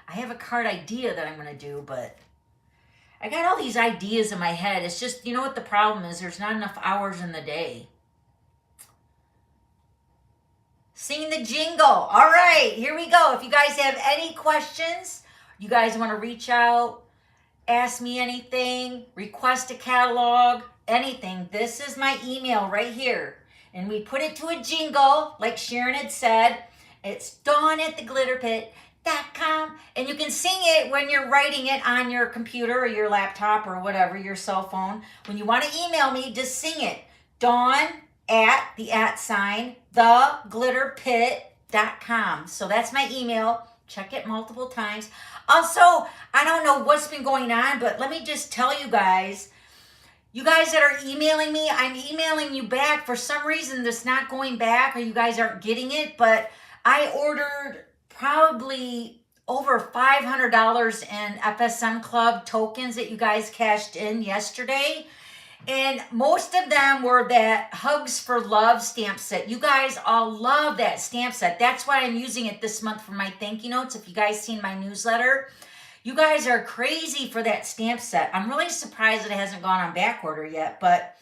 I have a card idea that I'm going to do, but I got all these ideas in my head. It's just, you know what the problem is? There's not enough hours in the day. Sing the jingle. All right, here we go. If you guys have any questions, you guys want to reach out, ask me anything, request a catalog, anything, this is my email right here. And we put it to a jingle, like Sharon had said. It's dawn@theglitterpit.com. And you can sing it when you're writing it on your computer or your laptop or whatever, your cell phone. When you want to email me, just sing it. Dawn@theglitterpit.com. So that's my email. Check it multiple times. Also, I don't know what's been going on, but let me just tell you guys that are emailing me, I'm emailing you back. For some reason, this not going back, or you guys aren't getting it, but I ordered probably over $500 in FSM Club tokens that you guys cashed in yesterday. And most of them were that Hugs for Love stamp set. You guys all love that stamp set. That's why I'm using it this month for my thank you notes. If you guys seen my newsletter, you guys are crazy for that stamp set. I'm really surprised that it hasn't gone on back order yet, but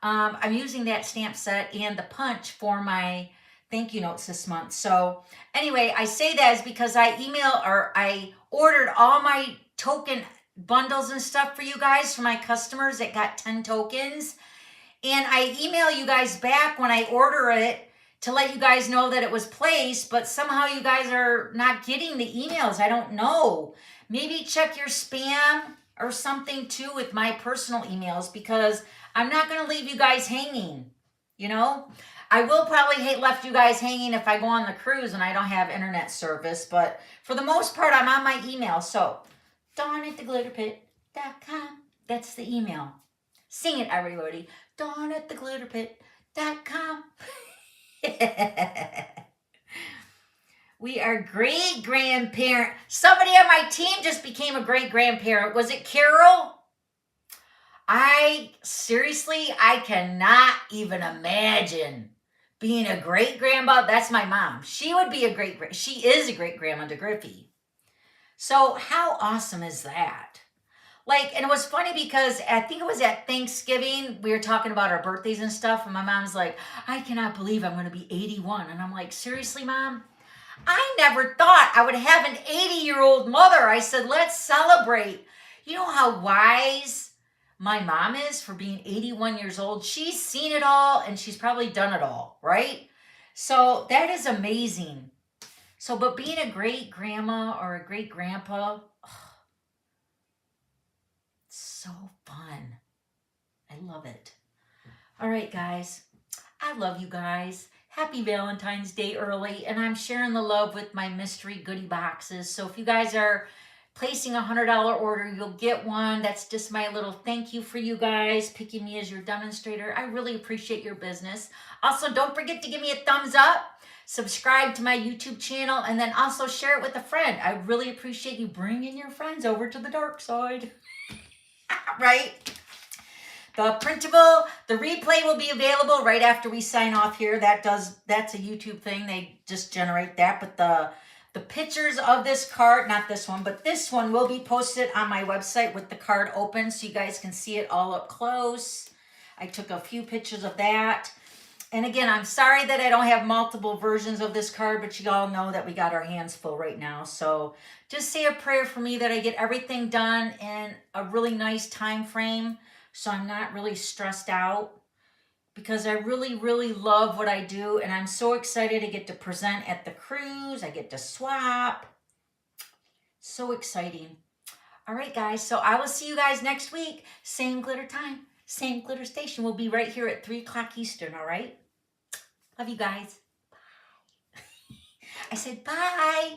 I'm using that stamp set and the punch for my thank you notes this month. So anyway, I say that is because I ordered all my token bundles and stuff for you guys, for my customers that got 10 tokens. And I email you guys back when I order it to let you guys know that it was placed, but somehow you guys are not getting the emails. I don't know. Maybe check your spam or something too with my personal emails, because I'm not going to leave you guys hanging, you know? I will probably left you guys hanging if I go on the cruise and I don't have internet service, but for the most part, I'm on my email. So dawn@theglitterpit.com. That's the email. Sing it, everybody. dawn@theglitterpit.com. We are great-grandparent. Somebody on my team just became a great-grandparent. Was it Carol? I cannot even imagine being a great-grandma. That's my mom. She would be she is a great-grandma to Griffey. So how awesome is that? Like, and it was funny because I think it was at Thanksgiving, we were talking about our birthdays and stuff, and my mom's like, I cannot believe I'm going to be 81. And I'm like, seriously, Mom? I never thought I would have an 80-year-old mother. I said, let's celebrate. You know how wise my mom is for being 81 years old? She's seen it all, and she's probably done it all, right? So that is amazing. So, but being a great-grandma or a great-grandpa, it's so fun. I love it. All right, guys. I love you guys. Happy Valentine's Day early, and I'm sharing the love with my mystery goodie boxes. So if you guys are placing a $100 order, you'll get one. That's just my little thank you for you guys picking me as your demonstrator. I really appreciate your business. Also, don't forget to give me a thumbs up, subscribe to my YouTube channel, and then also share it with a friend. I really appreciate you bringing your friends over to the dark side. Right? The printable, the replay will be available right after we sign off here. That's a YouTube thing. They just generate that. But the pictures of this card, not this one, but this one will be posted on my website with the card open so you guys can see it all up close. I took a few pictures of that. And again, I'm sorry that I don't have multiple versions of this card, but you all know that we got our hands full right now. So just say a prayer for me that I get everything done in a really nice time frame so I'm not really stressed out, because I really, really love what I do. And I'm so excited to get to present at the cruise. I get to swap. So exciting. All right, guys. So I will see you guys next week. Same glitter time, same glitter station. We'll be right here at 3 o'clock Eastern, all right? Love you guys. Bye. I said bye.